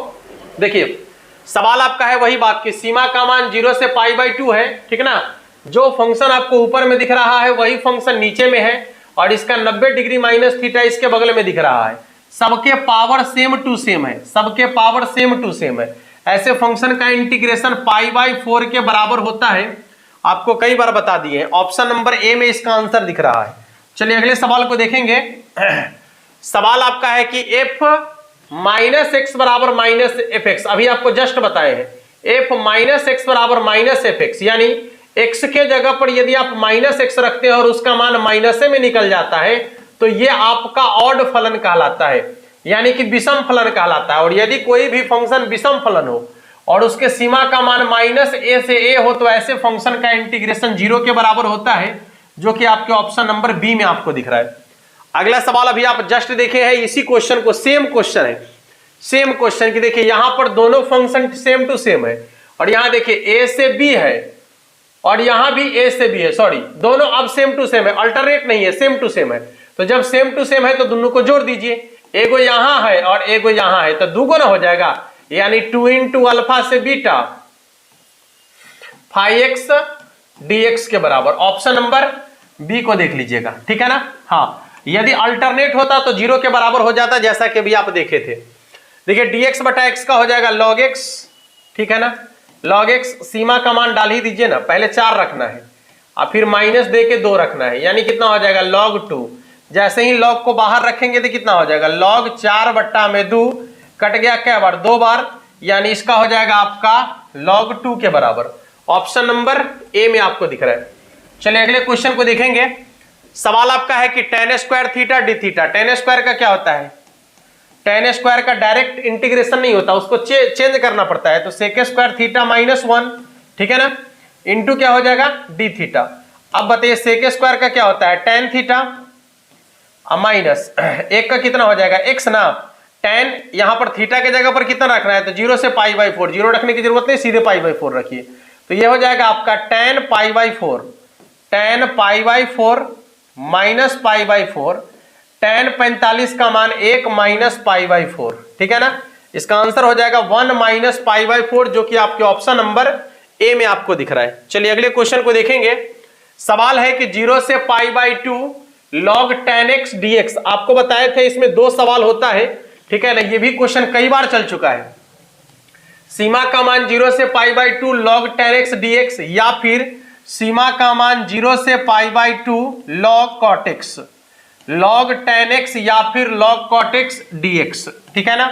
[SPEAKER 1] देखिए सवाल आपका है वही बात कि सीमा का मान 0 से π/2 है, ठीक ना, जो फंक्शन आपको ऊपर में दिख रहा है वही फंक्शन नीचे में है, और इसका 90 डिग्री माइनस थीटा इसके बगल में दिख रहा है, सबके पावर सेम टू सेम है, सबके पावर सेम टू सेम है। ऐसे फंक्शन का इंटीग्रेशन π/4 के बराबर होता है, आपको कई बार बता दिए, ऑप्शन नंबर ए में इसका आंसर दिख रहा है। चलिए अगले सवाल को देखेंगे। सवाल आपका है कि f -x बराबर -fx, अभी आपको जस्ट बताए हैं, f -x बराबर -fx, यानी x के जगह पर यदि आप -x रखते हैं और उसका मान माइनसे में निकल जाता है तो ये आपका ऑड फलन कहलाता है, यानी कि विषम फलन कहलाता है। और यदि कोई भी फंक्शन विषम फलन हो और उसके सीमा का मान -a से a हो तो ऐसे फंक्शन का इंटीग्रेशन 0 के बराबर होता है, जो कि आपके ऑप्शन नंबर बी में आपको दिख रहा है। अगला सवाल अभी आप जस्ट देखे हैं इसी क्वेश्चन को, सेम क्वेश्चन है, सेम क्वेश्चन की देखिए यहां पर दोनों फंक्शन सेम टू सेम है और यहां देखिए a से b है और यहां भी a से b है, सॉरी दोनों अब सेम टू सेम है, अल्टरनेट नहीं है, सेम टू सेम है। तो जब सेम टू सेम है तो दोनों को जोड़ दीजिए, एगो यहां है और एगो यहां है तो दुगुना हो जाएगा, यानी 2 इंटू अल्फा से बीटा 5x dx के बराबर। ऑप्शन नंबर बी को देख लीजिएगा, ठीक है ना। हाँ, यदि अल्टरनेट होता तो 0 के बराबर हो जाता, जैसा कि अभी आप देखे थे। देखिए dx बटा x का हो जाएगा log x, ठीक है ना। log x सीमा का मान डाल ही दीजिए ना, पहले 4 रखना है और फिर माइनस दे के 2 रखना है, यानी कितना हो जाएगा log 2। जैसे ही log को बाहर रखेंगे तो कितना हो जाएगा log 4 बट्टा में 2, कट गया क्या बार 2 बार, यानी इसका हो जाएगा आपका log 2 के बराबर। ऑप्शन नंबर ए में आपको दिख रहा है। चलिए अगले क्वेश्चन को देखेंगे। सवाल आपका है कि tan square theta D theta, tan square का क्या होता है, tan स्क्वायर का डायरेक्ट इंटीग्रेशन नहीं होता, उसको चेंज करना पड़ता है, तो sec स्क्वायर थीटा -1, ठीक है ना, इंटू क्या हो जाएगा डी थीटा। अब बताइए sec स्क्वायर का क्या होता है tan थीटा माइनस एक का कितना हो जाएगा x ना, tan यहां पर थीटा के जगह पर कितना रखना है, तो 0 से π/4, 0 रखने की जरूरत नहीं, सीधे π/4 रखिए, तो ये हो जाएगा आपका tan π/4, tan π/4 माइनस π/4, tan 45 का मान 1 माइनस π/4, ठीक है ना। इसका आंसर हो जाएगा 1 माइनस π/4, जो कि आपके ऑप्शन नंबर ए में आपको दिख रहा है। चलिए अगले क्वेश्चन को देखेंगे। सवाल है कि 0 से π/2 log tan x dx, आपको बताए थे इसमें 2 सवाल होता है, ठीक है ना, ये भी क्वेश्चन कई बार चल चुका है। सीमा का मान 0 से π/2 log tan x dx या फिर सीमा का मान 0 से π/2 log cot x, log tan x या फिर log cot x dx, ठीक है ना।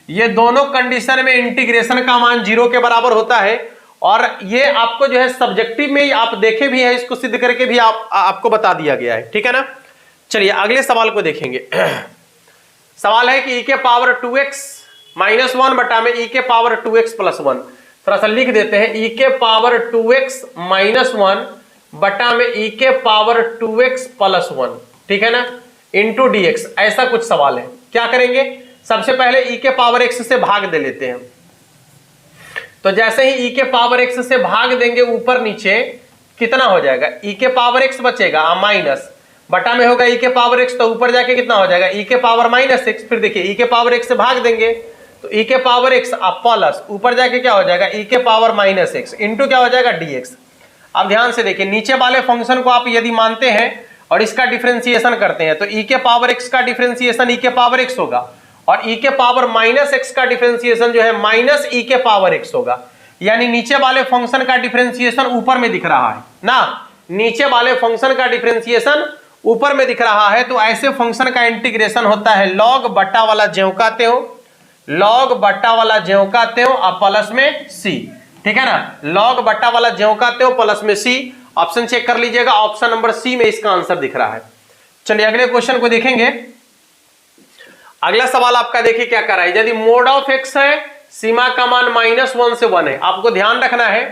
[SPEAKER 1] ये दोनों कंडीशन में इंटीग्रेशन का मान 0 के बराबर होता है और ये आपको जो है सब्जेक्टिव में आप देखे भी है, इसको सिद्ध करके भी आपको बता दिया गया है, ठीक है ना। चलिए अगले सवाल को देखेंगे। सवाल है कि e के पावर 2x -1 बटा में e के पावर 2x + 1, थोड़ा सा लिख देते हैं, e के पावर 2x -1 बटा में e के पावर 2x + 1, ठीक है ना, इंटू dx, ऐसा कुछ सवाल है। क्या करेंगे, सबसे पहले e के पावर x से भाग दे लेते हैं, तो जैसे ही e के पावर x से भाग देंगे ऊपर नीचे कितना हो जाएगा, e के पावर x बचेगा माइनस, बटा में होगा e के पावर x, तो ऊपर जाके कितना हो जाएगा e के पावर -x, फिर देखिए e के पावर x से भाग देंगे तो e के पावर x प्लस, ऊपर जाके क्या हो जाएगा e के पावर -x इंटू क्या हो जाएगा dx। अब ध्यान से देखिए, नीचे वाले फंक्शन को आप यदि मानते हैं और इसका डिफरेंशिएशन करते हैं तो e के पावर x का डिफरेंशिएशन e के पावर x होगा और e के पावर -x का डिफरेंशिएशन जो है माइनस e के पावर x होगा, यानी नीचे वाले फंक्शन का डिफरेंशिएशन ऊपर में दिख रहा है ना, नीचे वाले फंक्शन का डिफरेंशिएशन ऊपर में दिख रहा है, तो ऐसे फंक्शन का इंटीग्रेशन होता है log बट्टा वाला ज्यों का त्यों, log बट्टा वाला ज्यों का त्यों और प्लस में c, ठीक है ना, log बट्टा वाला ज्यों का त्यों प्लस में c। ऑप्शन चेक कर लीजिएगा, ऑप्शन नंबर सी में इसका आंसर दिख रहा है। चलिए अगले क्वेश्चन को देखेंगे। अगला सवाल आपका देखिए क्या कर रहा है, यदि मोड ऑफ x है, सीमा का मान -1 से 1 है, आपको ध्यान रखना है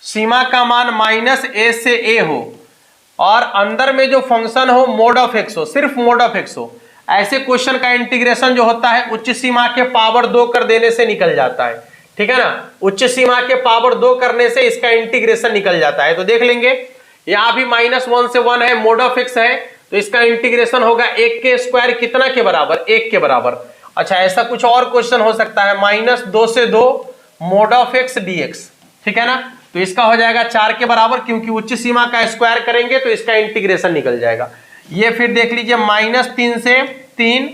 [SPEAKER 1] सीमा का मान -a से a हो और अंदर में जो फंक्शन हो मोड ऑफ x हो, सिर्फ मोड ऑफ x हो, ऐसे क्वेश्चन का इंटीग्रेशन जो होता है उच्च सीमा के पावर 2 कर देने से निकल जाता है, ठीक है ना, उच्च सीमा के पावर 2 करने से इसका इंटीग्रेशन निकल जाता है। तो देख लेंगे यहां भी -1 से 1 है, मोड ऑफ x है, तो इसका इंटीग्रेशन होगा 1 के स्क्वायर कितना के बराबर, 1 के बराबर। अच्छा, ऐसा कुछ और क्वेश्चन हो सकता है, -2 से 2 मोड ऑफ x dx, ठीक है ना, तो इसका हो जाएगा 4 के बराबर, क्योंकि उच्च सीमा का स्क्वायर करेंगे तो इसका इंटीग्रेशन निकल जाएगा। ये फिर देख लीजिए -3 से 3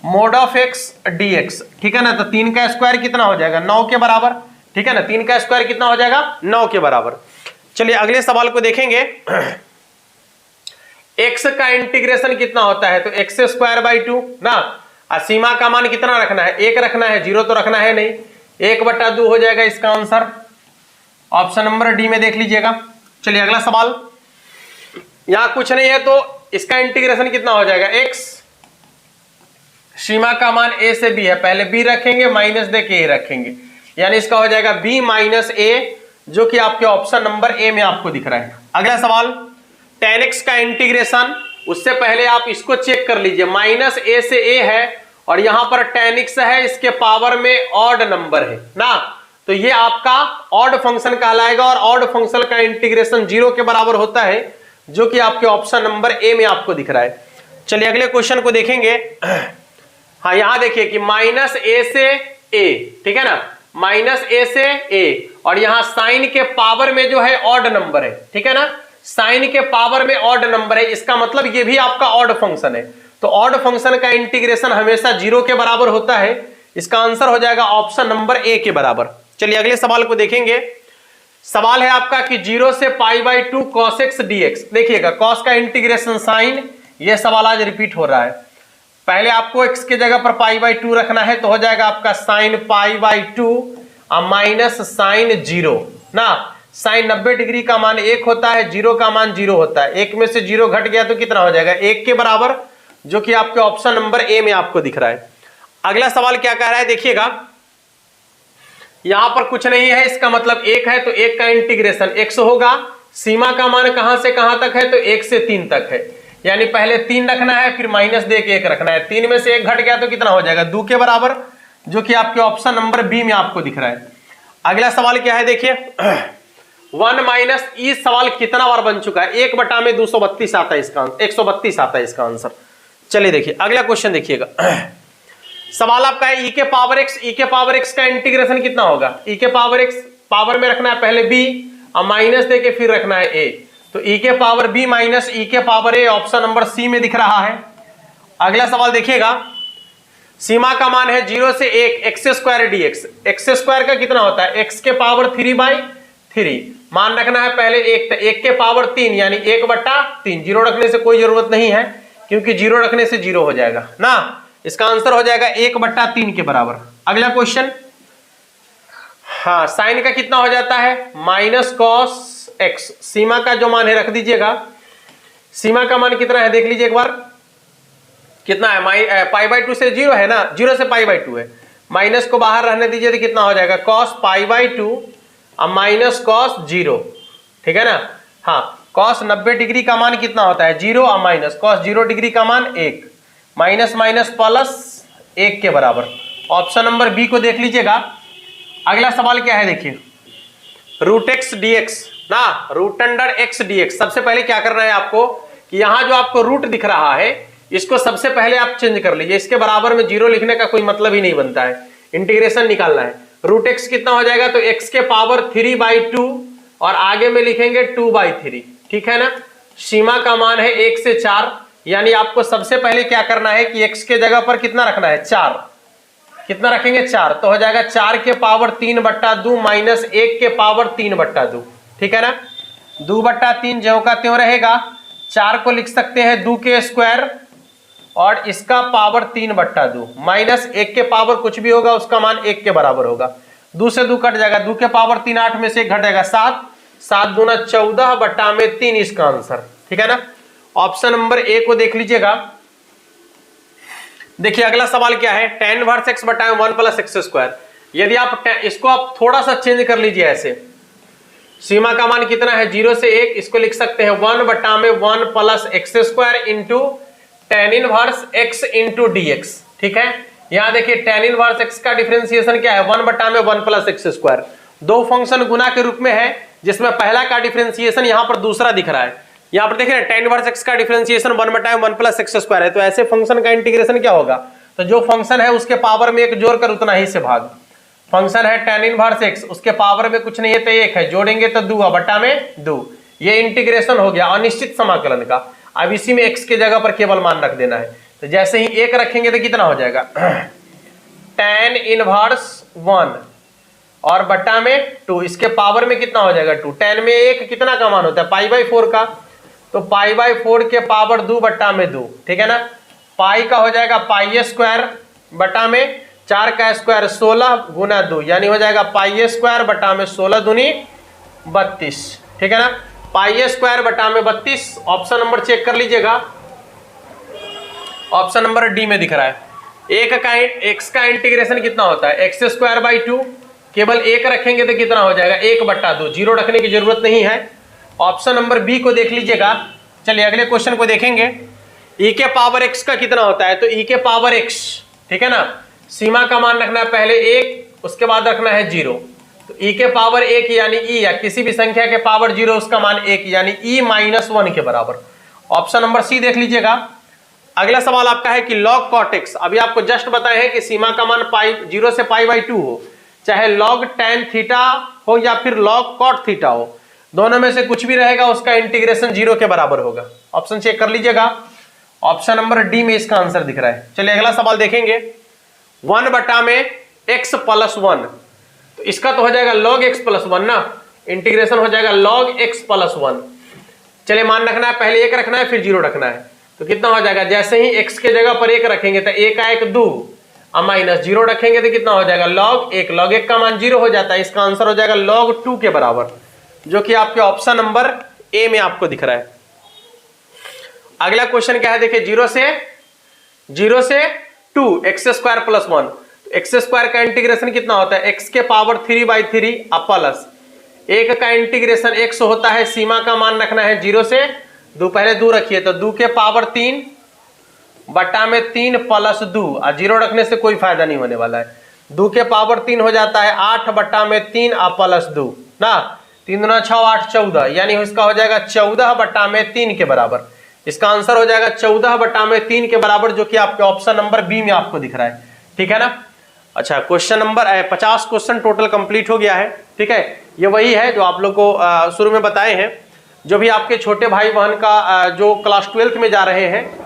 [SPEAKER 1] मोड ऑफ x dx, ठीक है ना, तो 3 का स्क्वायर कितना हो जाएगा 9 के बराबर, ठीक है ना, 3 का स्क्वायर कितना हो जाएगा 9 के बराबर। चलिए अगले सवाल को देखेंगे। x का इंटीग्रेशन कितना होता है, तो x² 2 ना, सीमा का मान कितना रखना है, 1 रखना है, 0 तो रखना है नहीं, 1/2 हो जाएगा इसका आंसर। ऑप्शन नंबर डी में देख लीजिएगा। चलिए अगला सवाल, यहां कुछ नहीं है तो इसका इंटीग्रेशन कितना हो जाएगा, x सीमा का मान a से b है, पहले b रखेंगे माइनस दे के a रखेंगे, यानी इसका हो जाएगा b - a, जो कि आपके ऑप्शन नंबर ए में आपको दिख रहा है। अगला सवाल, tan x का इंटीग्रेशन उससे पहले आप इसको चेक कर लीजिए, माइनस ए से ए है और यहां पर tan x है, इसके पावर में ऑड नंबर है ना, तो ये आपका ऑड फंक्शन कहलाएगा और ऑड फंक्शन का इंटीग्रेशन 0 के बराबर होता है, जो कि आपके ऑप्शन नंबर ए में आपको दिख रहा है। चलिए अगले क्वेश्चन को देखेंगे। हाँ यहां देखिए कि माइनस ए से ए, ठीक है ना, माइनस ए से ए, और यहां साइन के पावर में जो है ऑड नंबर है, ठीक है ना, साइन के पावर में ऑड नंबर है, इसका मतलब ये भी आपका ऑड फंक्शन है। तो ऑड फंक्शन का इंटीग्रेशन हमेशा 0 के बराबर होता है, इसका आंसर हो जाएगा ऑप्शन नंबर ए के बराबर। चलिए अगले सवाल को देखेंगे। सवाल है आपका कि 0 से π/2 cos x dx। देखिएगा cos का इंटीग्रेशन साइन, यह सवाल आज रिपीट हो रहा है। पहले आपको x के जगह पर π/2 रखना है, तो हो जाएगा आपका साइन π/2 माइनस साइन 0 ना। साइन 90 डिग्री का मान 1 होता है, 0 का मान 0 होता है, 1 में से 0 घट गया तो कितना हो जाएगा, 1 के बराबर, जो कि आपके ऑप्शन नंबर ए में आपको दिख रहा है। अगला सवाल क्या कह रहा है, देखिएगा यहां पर कुछ नहीं है, इसका मतलब 1 है, तो 1 का इंटीग्रेशन x होगा। सीमा का मान कहां से कहां तक है, तो 1 से 3 तक है, यानी पहले 3 रखना है, फिर माइनस दे के 1 रखना है। 3 में से 1 घट गया तो कितना हो जाएगा, 2 के बराबर, जो कि आपके ऑप्शन नंबर बी में आपको दिख रहा है। अगला सवाल क्या है, देखिए 1 माइनस ई सवाल कितना बार बन चुका है, 1/232 आता है इसका, 132 आता है इसका आंसर। चलिए देखिए अगला क्वेश्चन देखिएगा। सवाल आपका है e के पावर x का इंटीग्रेशन कितना होगा। e के पावर x पावर में रखना है पहले b और माइनस दे के फिर रखना है a, तो e के पावर b माइनस e के power a option number C में दिख रहा है। अगला सवाल देखिएगा, सीमा का मान है 0 से 1 x² dx। x² का कितना होता है, x के पावर 3/3, मान रखना है पहले 1 के पावर 3 यानी 1/3, 0 रखने से कोई जरूरत नहीं है, क्योंकि 0 रखने से 0 हो जाएगा ना, इसका आंसर हो जाएगा 1/3 के बराबर। अगला क्वेश्चन, हाँ साइन का कितना हो जाता है, माइनस कॉस एक्स, सीमा का जो मान है रख दीजिएगा। सीमा का मान कितना है देख लीजिए एक बार, कितना है, π/2 से 0 है ना, 0 से π/2 है, माइनस को बाहर रहने दीजिए तो कितना हो जाएगा, cos π/2 और माइनस cos 0, ठीक है ना। हाँ cos 90 डिग्री का मान कितना होता है, 0 और माइनस cos 0 डिग्री का मान 1, माइनस माइनस प्लस 1 के बराबर। ऑप्शन नंबर बी को देख लीजिएगा। अगला सवाल क्या है देखिए, √x dx ना, √x dx। सबसे पहले क्या करना है आपको कि यहां जो आपको रूट दिख रहा है इसको सबसे पहले आप चेंज कर लीजिए, इसके बराबर में 0 लिखने का कोई मतलब ही नहीं बनता है, इंटीग्रेशन निकालना है। √x कितना हो जाएगा, तो x के पावर 3/2 और आगे में लिखेंगे 2/3, ठीक है ना। सीमा का मान है 1 से 4, यानी आपको सबसे पहले क्या करना है कि x के जगह पर कितना रखना है, 4, कितना रखेंगे 4, तो हो जाएगा 4 के पावर 3/2 माइनस 1 के पावर 3/2, ठीक है ना। 2/3 ज्यों का त्यों रहेगा, 4 को लिख सकते हैं 2 के स्क्वायर और इसका पावर 3/2 माइनस 1 के पावर कुछ भी होगा उसका मान 1 के बराबर होगा, 2 से 2 कट जाएगा, 2 के पावर 3 8 में से 1 घटेगा 7, 7 दूना 14/3 इसका आंसर, ठीक है ना। ऑप्शन नंबर ए को देख लीजिएगा। देखिए अगला सवाल क्या है, tan इनवर्स x बटा 1 + x²। यदि आप इसको आप थोड़ा सा चेंज कर लीजिए ऐसे, सीमा का मान कितना है 0 से 1, इसको लिख सकते हैं 1/1 + x² into tan inverse x into dx, ठीक है। यहां देखिए tan इनवर्स x का डिफरेंशिएशन क्या है, 1/1 + x²। दो फंक्शन गुना के रूप में है, जिसमें पहला का डिफरेंशिएशन यहां पर दूसरा दिख रहा है। यहां पर देखिए tan इनवर्स x का डिफरेंशिएशन 1/1 + x² है, तो ऐसे फंक्शन का इंटीग्रेशन क्या होगा, तो जो फंक्शन है उसके पावर में 1 जोड़कर उतना ही से भाग। फंक्शन है tan इनवर्स x, उसके पावर में कुछ नहीं है तो 1 है, जोड़ेंगे तो 2 बटा में 2, ये इंटीग्रेशन हो गया अनिश्चित समाकलन का। अब इसी में x के जगह पर केवल मान रख देना है, तो जैसे ही 1 रखेंगे तो कितना हो जाएगा tan इनवर्स 1 और बटा में 2, इसके पावर में कितना हो जाएगा 2, tan में 1 कितना का मान होता है π/4 का, तो π/4 के पावर 2 बटा में 2, ठीक है ना। पाई का हो जाएगा π² बटा में 4 का स्क्वायर 16 गुना 2, यानी हो जाएगा π² बटा में 16 दूनी 32, ठीक है ना। π² बटा में 32, ऑप्शन नंबर चेक कर लीजिएगा, ऑप्शन नंबर डी में दिख रहा है। x का इंटीग्रेशन कितना होता है, x²/2, केवल 1 रखेंगे तो कितना हो जाएगा 1/2, 0 रखने की जरूरत नहीं है। ऑप्शन नंबर बी को देख लीजिएगा। चलिए अगले क्वेश्चन को देखेंगे। e के पावर x का कितना होता है, तो e के पावर x, ठीक है ना, सीमा का मान रखना है पहले 1, उसके बाद रखना है 0, तो e के पावर 1 यानी e या किसी भी संख्या के पावर 0 उसका मान 1 यानी e - 1 के बराबर। ऑप्शन नंबर सी देख लीजिएगा। अगला सवाल आपका है कि लॉग कॉट एक्स, अभी आपको जस्ट बताए हैं कि सीमा का मान 0 से π/2 हो, चाहे लॉग tan थीटा हो या फिर लॉग कॉट थीटा हो, दोनों में से कुछ भी रहेगा उसका इंटीग्रेशन 0 के बराबर होगा। ऑप्शन चेक कर लीजिएगा, ऑप्शन नंबर डी में इसका आंसर दिख रहा है। चलिए अगला सवाल देखेंगे, 1 में x + 1, तो इसका तो हो जाएगा log x + 1 ना, इंटीग्रेशन हो जाएगा log x + 1। चलिए मान रखना है, पहले 1 रखना है फिर 0 रखना है, तो कितना हो जाएगा, जैसे ही x के जगह पर 1 रखेंगे तो 1 का 1 2, अब -0 रखेंगे तो कितना हो जाएगा log 1, log 1 का मान 0 हो जाता है, इसका आंसर हो जाएगा log 2 के बराबर, जो कि आपके ऑप्शन नंबर ए में आपको दिख रहा है। अगला क्वेश्चन क्या है, देखिए 0 से 2 x² + 1, तो x² का इंटीग्रेशन कितना होता है, x के पावर 3/3 प्लस 1 का इंटीग्रेशन x होता है, सीमा का मान रखना है 0 से 2, पहले 2 रखिए तो 2 के पावर 3 बटा में 3 प्लस 2, 0 रखने से कोई फायदा नहीं होने वाला है, 2 के पावर 3 हो जाता है 8 बटा में 3 प्लस 2 ना, 3 दूना 6 8 14, यानी इसका हो जाएगा 14 बटा में 3 के बराबर, इसका आंसर हो जाएगा 14 बटा में 3 के बराबर, जो कि आपके ऑप्शन नंबर बी में आपको दिख रहा है, ठीक है ना। अच्छा, question number 50 question total complete हो गया है, ठीक है। ये वही है जो आप लोग को शुरू में बताए हैं, जो भी आपके छोटे भाई बहन का जो क्लास 12th में जा रहे हैं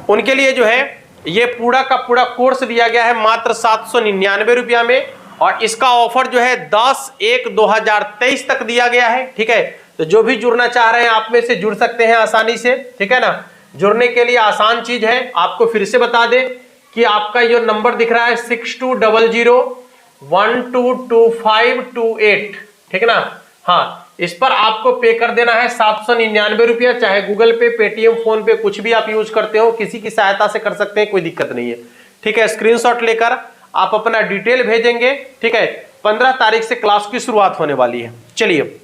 [SPEAKER 1] उनके लिए जो है ये पूरा का पूरा कोर्स दिया गया है मात्र 799 रुपया में, और इसका ऑफर जो है 10/1/2023 तक दिया गया है, ठीक है। तो जो भी जुड़ना चाह रहे हैं आप में से जुड़ सकते हैं आसानी से, ठीक है ना। जुड़ने के लिए आसान चीज है, आपको फिर से बता दें कि आपका जो नंबर दिख रहा है 6200122528, ठीक है ना। हाँ, इस पर आपको पे कर देना है 799 रुपया, चाहे गूगल पे, पेटीएम, फोन पे, कुछ भी आप यूज करते हो, किसी की सहायता से कर सकते हैं, कोई दिक्कत नहीं है, ठीक है। स्क्रीनशॉट लेकर आप अपना डिटेल भेजेंगे, ठीक है। 15 तारीख से क्लास की शुरुआत होने वाली है। चलिए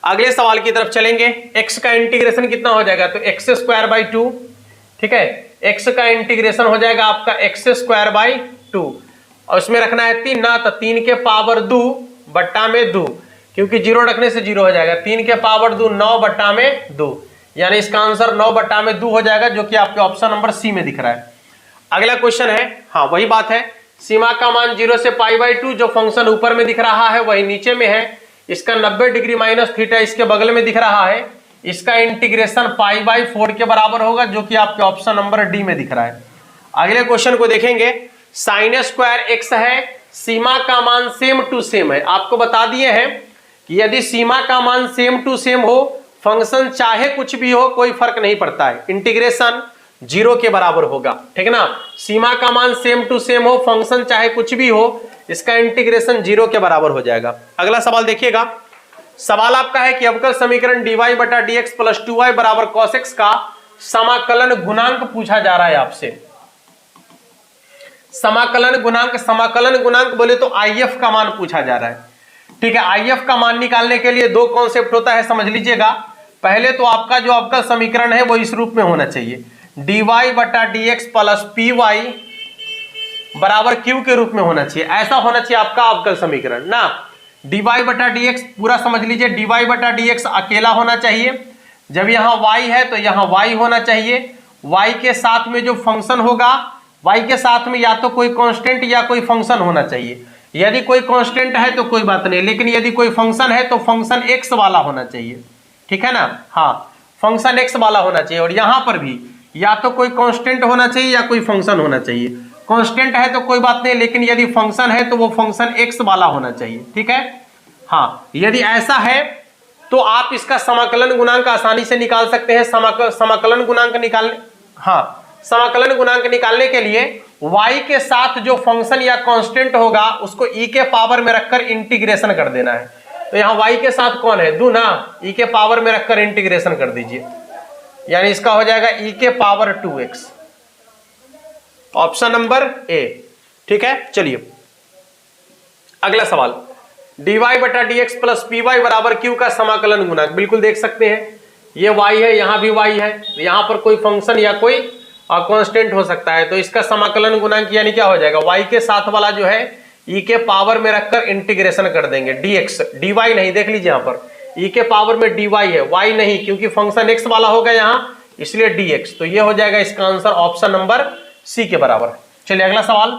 [SPEAKER 1] अगले सवाल की तरफ चलेंगे। x का इंटीग्रेशन कितना हो जाएगा, तो x²/2, ठीक है। x का इंटीग्रेशन हो जाएगा आपका x²/2, और उसमें रखना है 3 ना, तो 3 के पावर 2 बट्टा में 2, क्योंकि 0 रखने से 0 हो जाएगा, 3 के पावर 2 9 बट्टा में 2, यानी इसका आंसर 9 बट्टा में 2 हो जाएगा, जो कि आपके ऑप्शन नंबर सी में दिख रहा है। अगला क्वेश्चन है, हाँ वही बात है, सीमा का मान 0 से π/2, जो फंक्शन ऊपर में दिख रहा है वही नीचे में है, इसका 90 डिग्री माइनस थीटा इसके बगल में दिख रहा है, इसका इंटीग्रेशन π/4 के बराबर होगा, जो कि आपके ऑप्शन नंबर डी में दिख रहा है। अगले क्वेश्चन को देखेंगे, sin² है, सीमा का मान सेम टू सेम है, आपको बता दिए हैं कि यदि सीमा का मान सेम टू सेम हो, फंक्शन चाहे कुछ भी हो कोई फर्क नहीं पड़ता है, इंटीग्रेशन 0 के बराबर होगा, ठीक है ना। सीमा का मान सेम टू सेम हो, फंक्शन चाहे कुछ भी हो, इसका इंटीग्रेशन 0 के बराबर हो जाएगा। अगला सवाल देखिएगा, सवाल आपका है कि अवकल समीकरण dy/dx + 2y = cos x का समाकलन गुणांक पूछा जा रहा है आपसे। समाकलन गुणांक बोले तो IF का मान पूछा जा रहा है, ठीक है। IF का मान निकालने के लिए दो कॉन्सेप्ट होता है, समझ लीजिएगा। पहले तो आपका जो अवकल समीकरण है वो इस रूप में होना चाहिए, dy/dx + py = q के रूप में होना चाहिए, ऐसा होना चाहिए आपका अवकल समीकरण ना। dy/dx पूरा समझ लीजिए, dy/dx अकेला होना चाहिए, जब यहाँ y है तो यहाँ y होना चाहिए, y के साथ में जो फंक्शन होगा, y के साथ में या तो कोई कांस्टेंट या कोई फंक्शन होना चाहिए। यदि कोई कांस्टेंट है तो कोई बात नहीं, लेकिन यदि कोई फंक्शन है तो फंक्शन x वाला होना चाहिए, ठीक है ना। हाँ, फंक्शन x वाला होना चाहिए, और यहाँ पर भी या तो कोई कांस्टेंट होना चाहिए या कोई फंक्शन होना चाहिए। कांस्टेंट है तो कोई बात नहीं, लेकिन यदि फंक्शन है तो वो फंक्शन x वाला होना चाहिए, ठीक है। हाँ, यदि ऐसा है तो आप इसका समाकलन गुणांक आसानी से निकाल सकते हैं। समाकलन गुणांक निकालने, हाँ, समाकलन गुणांक निकालने के लिए y के साथ जो फंक्शन या कांस्टेंट होगा उसको e के पावर में रखकर इंटीग्रेशन कर देना है। तो यहाँ y के साथ कौन है, 2 ना, e के पावर में रखकर इंटीग्रेशन कर दीजिए, यानी इसका हो जाएगा e के पावर 2x, ऑप्शन नंबर ए, ठीक है। चलिए अगला सवाल, dy/dx + py = q का समाकलन गुणांक, बिल्कुल देख सकते हैं ये y है, यहाँ भी y है, यहाँ पर कोई फंक्शन या कोई कांस्टेंट हो सकता है, तो इसका समाकलन गुणांक यानी क्या हो जाएगा, y के साथ वाला जो है e के पावर में रखकर इंटीग्रेशन कर देंगे, dx dy नहीं, देख लीजिए यहाँ पर e के पावर में dy है, y नहीं, क्योंकि फंक्शन x वाला होगा यहाँ, इसलिए dx। तो ये हो जाएगा इसका आंसर ऑप्शन नंबर सी के बराबर। चलिए अगला सवाल,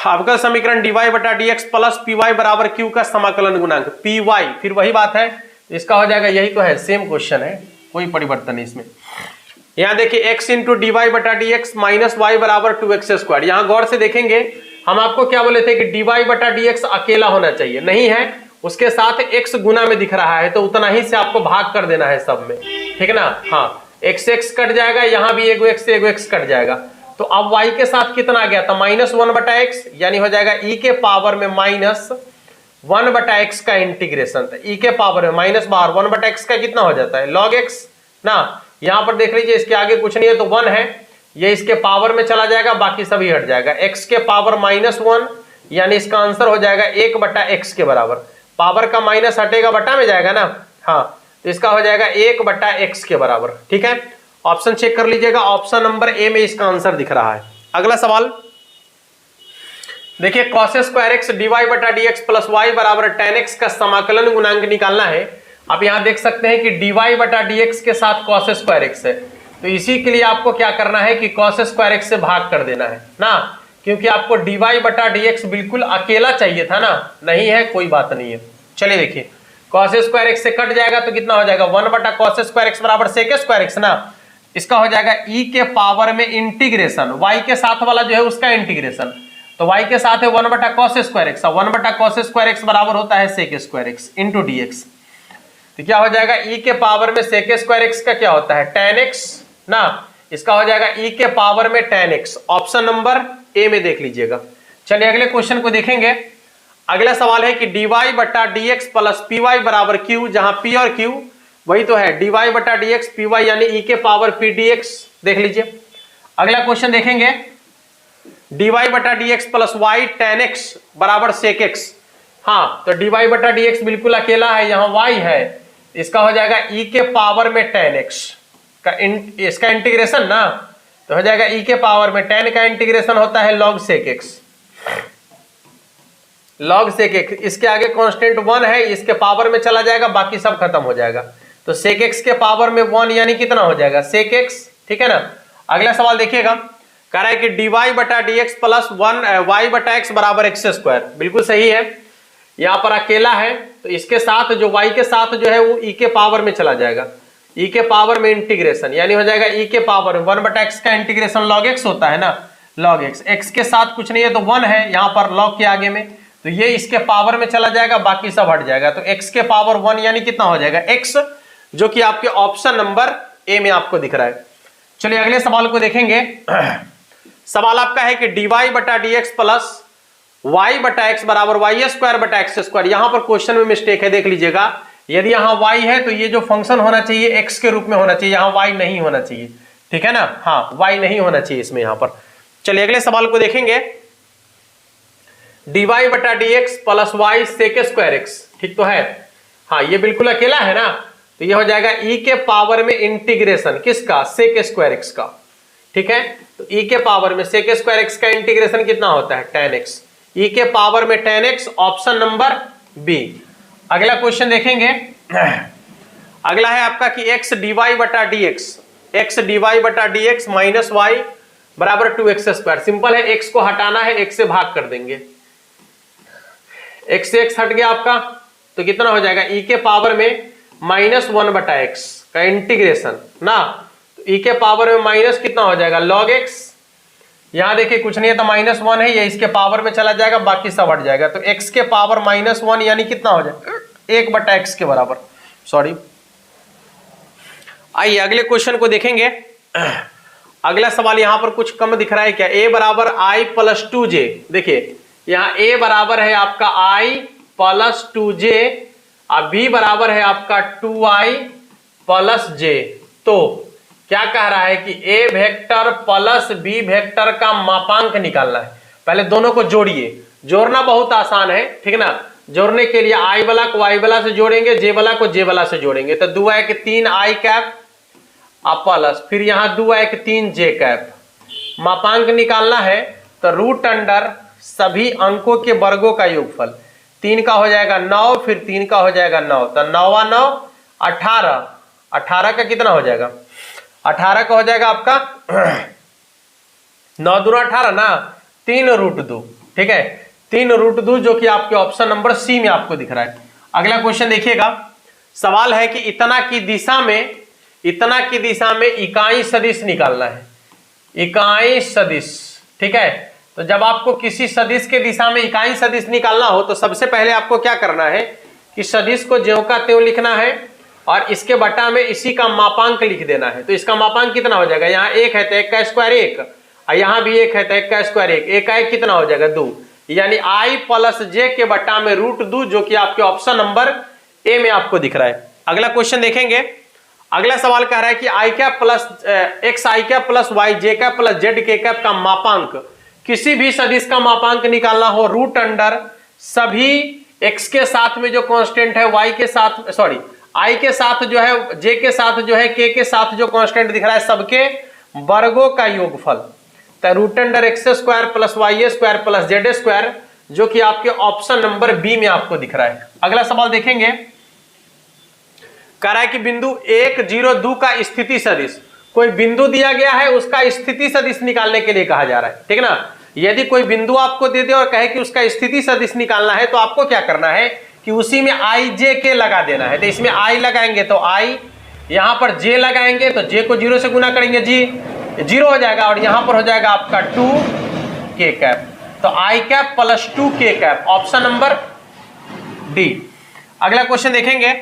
[SPEAKER 1] आपका समीकरण dy बटा dx प्लस py बराबर q का समाकलन गुणांक py, फिर वही बात है, इसका हो जाएगा, यही तो है, सेम क्वेश्चन है, कोई परिवर्तन नहीं इसमें। यहाँ देखिए x इंटू डी वाई बटा डी एक्स माइनस वाई बराबर 2x²। यहाँ गौर से देखेंगे, हम आपको क्या बोले थे कि डी वाई बटा डी एक्स अकेला होना चाहिए, नहीं है, उसके साथ x गुना में दिख रहा है, तो उतना ही से आपको भाग कर देना है सब में, ठीक है ना। हाँ, x कट जाएगा, यहाँ भी एगो x कट जाएगा, तो अब y के साथ कितना आ गया था, -1 बटा x, यानी हो जाएगा e के पावर में -1 बटा x का इंटीग्रेशन, e के पावर में माइनस बाहर 1 बटा x का कितना हो जाता है, log x ना। यहाँ पर देख लीजिए, इसके आगे कुछ नहीं है तो 1 है, ये इसके पावर में चला जाएगा, बाकी सभी हट जाएगा, x के पावर -1, यानी इसका आंसर हो जाएगा 1 बटा x के बराबर, पावर का माइनस हटेगा, बटा में जाएगा ना, हाँ, तो इसका हो जाएगा 1 बटा x के बराबर, ठीक है। ऑप्शन चेक कर लीजिएगा, ऑप्शन नंबर ए में इसका आंसर दिख रहा है। अगला सवाल देखिए, cos² dy बटा dx प्लस y बराबर tan x का समाकलन गुणांक निकालना है। आप यहां देख सकते हैं कि dy बटा dx के साथ cos² है, तो इसी के लिए आपको क्या करना है कि cos² से भाग कर देना है ना, क्योंकि आपको dy बटा dx बिल्कुल अकेला चाहिए था ना, नहीं है, कोई बात नहीं है। चलिए देखिए, cos² से कट जाएगा तो कितना हो जाएगा, 1 बटा cos² बराबर sec² ना, इसका हो जाएगा e के पावर में इंटीग्रेशन, y के साथ वाला जो है उसका इंटीग्रेशन, तो y के साथ है 1 बटा cos², 1 बटा cos² बराबर होता है sec² इंटू dx, तो क्या हो जाएगा e के पावर में sec² का क्या होता है tan x ना, इसका हो जाएगा e के पावर में tan x, ऑप्शन नंबर ए में देख लीजिएगा। चलिए अगले क्वेश्चन को देखेंगे। अगला सवाल है कि dy बटा dx प्लस py बराबर q, जहां p और q वही तो है, dy बटा dx py यानी e के पावर p dx, देख लीजिए। अगला क्वेश्चन देखेंगे, dy बटा dx plus y tan x बराबर sec x, हाँ, तो dy बटा dx बिल्कुल अकेला है, यहाँ y है, इसका हो जाएगा e के पावर में tan x का इसका इंटीग्रेशन ना, तो हो जाएगा e के पावर में tan का इंटीग्रेशन होता है log sec x, log sec x, इसके आगे कांस्टेंट 1 है, इसके पावर में चला जाएगा, बाकी सब खत्म हो जाएगा, तो sec x के पावर में 1 यानी कितना हो जाएगा sec x, ठीक है ना। अगला सवाल देखिएगा, कह रहा है कि dy बटा dx प्लस 1 y बटा x बराबर x², बिल्कुल सही है, यहाँ पर अकेला है, तो इसके साथ जो y के साथ जो है वो e के पावर में चला जाएगा, e के पावर में इंटीग्रेशन, यानी हो जाएगा e के पावर में 1 बटा x का इंटीग्रेशन log x होता है ना, log x, x के साथ कुछ नहीं है तो 1 है यहाँ पर log के आगे में, तो ये इसके पावर में चला जाएगा, बाकी सब हट जाएगा, तो x के पावर 1 यानी कितना हो जाएगा x, जो कि आपके ऑप्शन नंबर ए में आपको दिख रहा है। चलिए अगले सवाल को देखेंगे। सवाल आपका है कि dy बटा dx प्लस y बटा x बराबर y² बटा x², यहां पर क्वेश्चन में मिस्टेक है, देख लीजिएगा, यदि यहाँ y है तो ये जो फंक्शन होना चाहिए x के रूप में होना चाहिए, यहाँ y नहीं होना चाहिए, ठीक है ना, हाँ, y नहीं होना चाहिए इसमें यहाँ पर। चलिए अगले सवाल को देखेंगे, dy बटा dx प्लस y sec², ठीक तो है, हाँ, ये बिल्कुल अकेला है ना, तो ये हो जाएगा e के पावर में इंटीग्रेशन किसका, sec² का, ठीक है, तो e के पावर में sec² का इंटीग्रेशन कितना होता है tan x, e के पावर में tan x, option number B. अगला क्वेश्चन देखेंगे, अगला है आपका कि x dy बटा dx माइनस y बराबर 2x², सिंपल है, x को हटाना है, x से भाग कर देंगे, x से x हट गया आपका, तो कितना हो जाएगा e के पावर में -1 बटा x का इंटीग्रेशन ना, तो e के पावर में माइनस कितना हो जाएगा log x, यहां देखिए कुछ नहीं है तो -1 है, ये इसके पावर में चला जाएगा, बाकी सब हट जाएगा, तो x के पावर -1 यानी कितना हो जाएगा 1 बटा x के बराबर, सॉरी। आइए अगले क्वेश्चन को देखेंगे। अगला सवाल यहां पर कुछ कम दिख रहा है क्या, a बराबर i प्लस 2j, देखिए यहाँ a बराबर है आपका i प्लस 2j, b बराबर है आपका 2i प्लस j, तो क्या कह रहा है कि a vector plus b vector का मापांक निकालना है। पहले दोनों को जोड़िए, जोड़ना बहुत आसान है, ठीक है ना, जोड़ने के लिए आई वाला को आई वाला से जोड़ेंगे, जे वाला को जे वाला से जोड़ेंगे, तो 2 1 3 आई कैप अब प्लस फिर यहाँ 2 1 3 जे कैप। मापांक निकालना है तो रूट अंडर सभी अंकों के वर्गों का योगफल, 3 का हो जाएगा 9, फिर 3 का हो जाएगा 9, तो 9 9 18, 18 का कितना हो जाएगा, 18 का हो जाएगा आपका 9 दूना 18 ना, 3√2, ठीक है, 3√2 जो कि आपके ऑप्शन नंबर सी में आपको दिख रहा है। अगला क्वेश्चन देखिएगा, सवाल है कि इतना की दिशा में इकाई सदिश निकालना है, इकाई सदिश, ठीक है। तो जब आपको किसी सदिश के दिशा में इकाई सदिश निकालना हो तो सबसे पहले आपको क्या करना है कि सदिश को ज्यों का त्यों लिखना है और इसके बटा में इसी का मापांक लिख देना है। तो इसका मापांक कितना हो जाएगा, यहाँ 1 है तो 1 का स्क्वायर 1, और यहाँ भी 1 है तो 1 का स्क्वायर 1, 1 का 1 कितना हो जाएगा 2, यानी i प्लस जे के बटा में √2 जो कि आपके ऑप्शन नंबर ए में आपको दिख रहा है। अगला क्वेश्चन देखेंगे, अगला सवाल कह रहा है कि आई cap plus x i cap plus Y j cap plus Z k cap का मापांक, किसी भी सदिश का मापांक निकालना हो रूट अंडर सभी x के साथ में जो कांस्टेंट है y के साथ सॉरी i के साथ जो है j के साथ जो है k के साथ जो कांस्टेंट दिख रहा है सबके वर्गों का योगफल, तो root under x square plus y square plus z square जो कि आपके ऑप्शन नंबर बी में आपको दिख रहा है। अगला सवाल देखेंगे, कह रहा है कि बिंदु 1 0 2 का स्थिति सदिश, कोई बिंदु दिया गया है उसका स्थिति सदिश निकालने के लिए कहा जा रहा है, ठीक है ना। यदि कोई बिंदु आपको दे दे और कहे कि उसका स्थिति सदिश निकालना है तो आपको क्या करना है कि उसी में आई जे के लगा देना है। तो इसमें आई लगाएंगे तो आई, यहां पर जे लगाएंगे तो जे को 0 से गुना करेंगे जी 0 हो जाएगा, और यहां पर हो जाएगा आपका 2 के कैप, तो आई कैप प्लस 2 के कैप, ऑप्शन नंबर डी। अगला क्वेश्चन देखेंगे,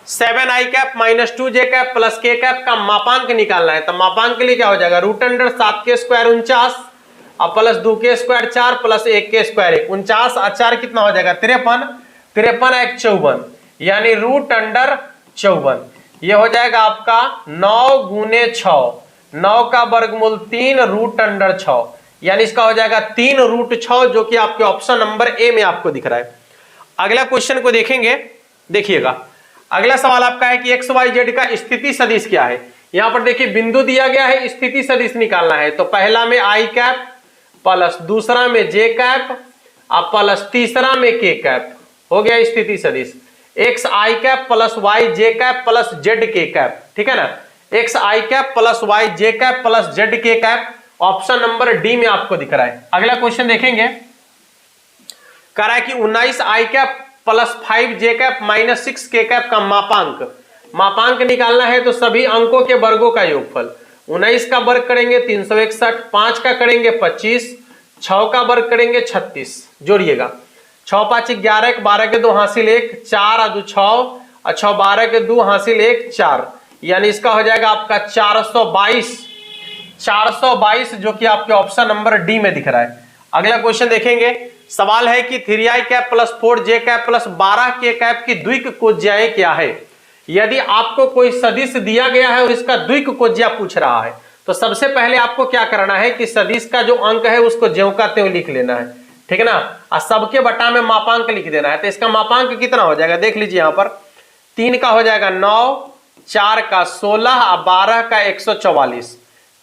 [SPEAKER 1] 7 आई कैप माइनस 2 जे कैप प्लस के कैप का मापांक निकालना है। तो मापांक के लिए क्या हो जाएगा, रूट अंडर 7 के स्क्वायर 49 और प्लस 2 के स्क्वायर 4 प्लस 1 के स्क्वायर 1, 49 और 4 कितना हो जाएगा 53, 53 1 54, यानी रूट अंडर 54। ये हो जाएगा आपका 9 गुने 6, 9 का वर्गमूल 3 रूट अंडर 6, यानी इसका हो जाएगा 3√6 जो कि आपके ऑप्शन नंबर ए में आपको दिख रहा है। अगला क्वेश्चन को देखेंगे, देखिएगा अगला सवाल आपका है कि एक्स वाई जेड का स्थिति सदिश क्या है। यहां पर देखिए बिंदु दिया गया है, स्थिति सदिश निकालना है, तो पहला में आई कैप प्लस दूसरा में जे कैप और प्लस तीसरा में के कैप, हो गया स्थिति सदिश। X i cap plus Y j cap plus Z k cap, ठीक है ना, x i cap plus Y j cap plus Z k cap, option number D में आपको दिख रहा है। अगला क्वेश्चन देखेंगे, कह रहा है कि 19 आई कैप प्लस 5 जे कैप माइनस 6 के कैप का मापांक निकालना है तो सभी अंकों के वर्गों का योगफल, 19 का वर्ग करेंगे 361, 5 का करेंगे 25, 6 का वर्ग करेंगे 36, जोड़िएगा 6 5 11, 12 के 2 हासिल 1, 4 और 2 6 और 6 12 के 2 हासिल 1 4, यानी इसका हो जाएगा आपका 422 जो कि आपके ऑप्शन नंबर डी में दिख रहा है। अगला क्वेश्चन देखेंगे, सवाल है कि 3i कैप प्लस 4 जे कैप प्लस 12 के कैप की द्विक कोज्याएं क्या है। यदि आपको कोई सदिश दिया गया है और इसका द्विक कोज्या पूछ रहा है तो सबसे पहले आपको क्या करना है कि सदिश का जो अंक है उसको ज्यों का त्यों लिख लेना है, ठीक है ना, और सबके बटा में मापांक लिख देना है। तो इसका मापांक कितना हो जाएगा, देख लीजिए यहाँ पर 3 का हो जाएगा 9, 4 का 16 और 12 का 144,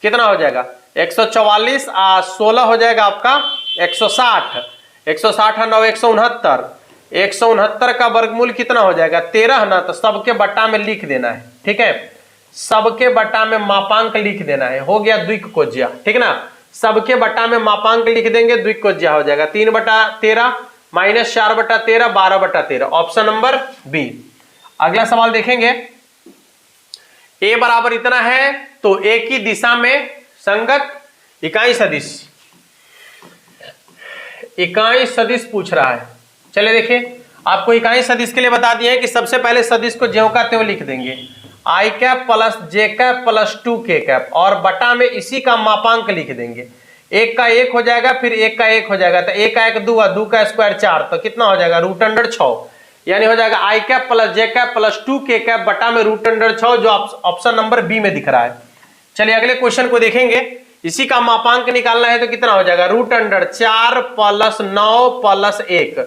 [SPEAKER 1] कितना हो जाएगा 144 और 16 हो जाएगा आपका 160, 160 और 9 169, 169 का वर्गमूल कितना हो जाएगा 13 ना, तो सबके बटा में लिख देना है, ठीक है, सबके बटा में मापांक लिख देना है, हो गया द्विक कोज्या, ठीक ना, सबके बटा में मापांक लिख देंगे द्विक कोज्या हो जाएगा 3/13 माइनस 4/13 12/13, ऑप्शन नंबर बी। अगला सवाल देखेंगे, ए बराबर इतना है तो ए की दिशा में संगत इकाई सदिश पूछ रहा है। चलिए देखिए, आपको इकाई सदिश के लिए बता दिया है कि सबसे पहले सदिश को ज्यों का त्यों लिख देंगे, आई कैप प्लस जे कैप प्लस 2 के कैप, और बटा में इसी का मापांक लिख देंगे, 1 का 1 हो जाएगा, फिर 1 का 1 हो जाएगा, तो 1 का 1 2 और 2 का स्क्वायर 4, तो कितना हो जाएगा रूट अंडर 6, यानी हो जाएगा आई कैप प्लस जे कैप प्लस 2 के कैप बटा में रूट अंडर 6 जो ऑप्शन नंबर बी में दिख रहा है। चलिए अगले क्वेश्चन को देखेंगे, इसी का मापांक निकालना है तो कितना हो जाएगा रूट अंडर 4 प्लस 9 प्लस 1,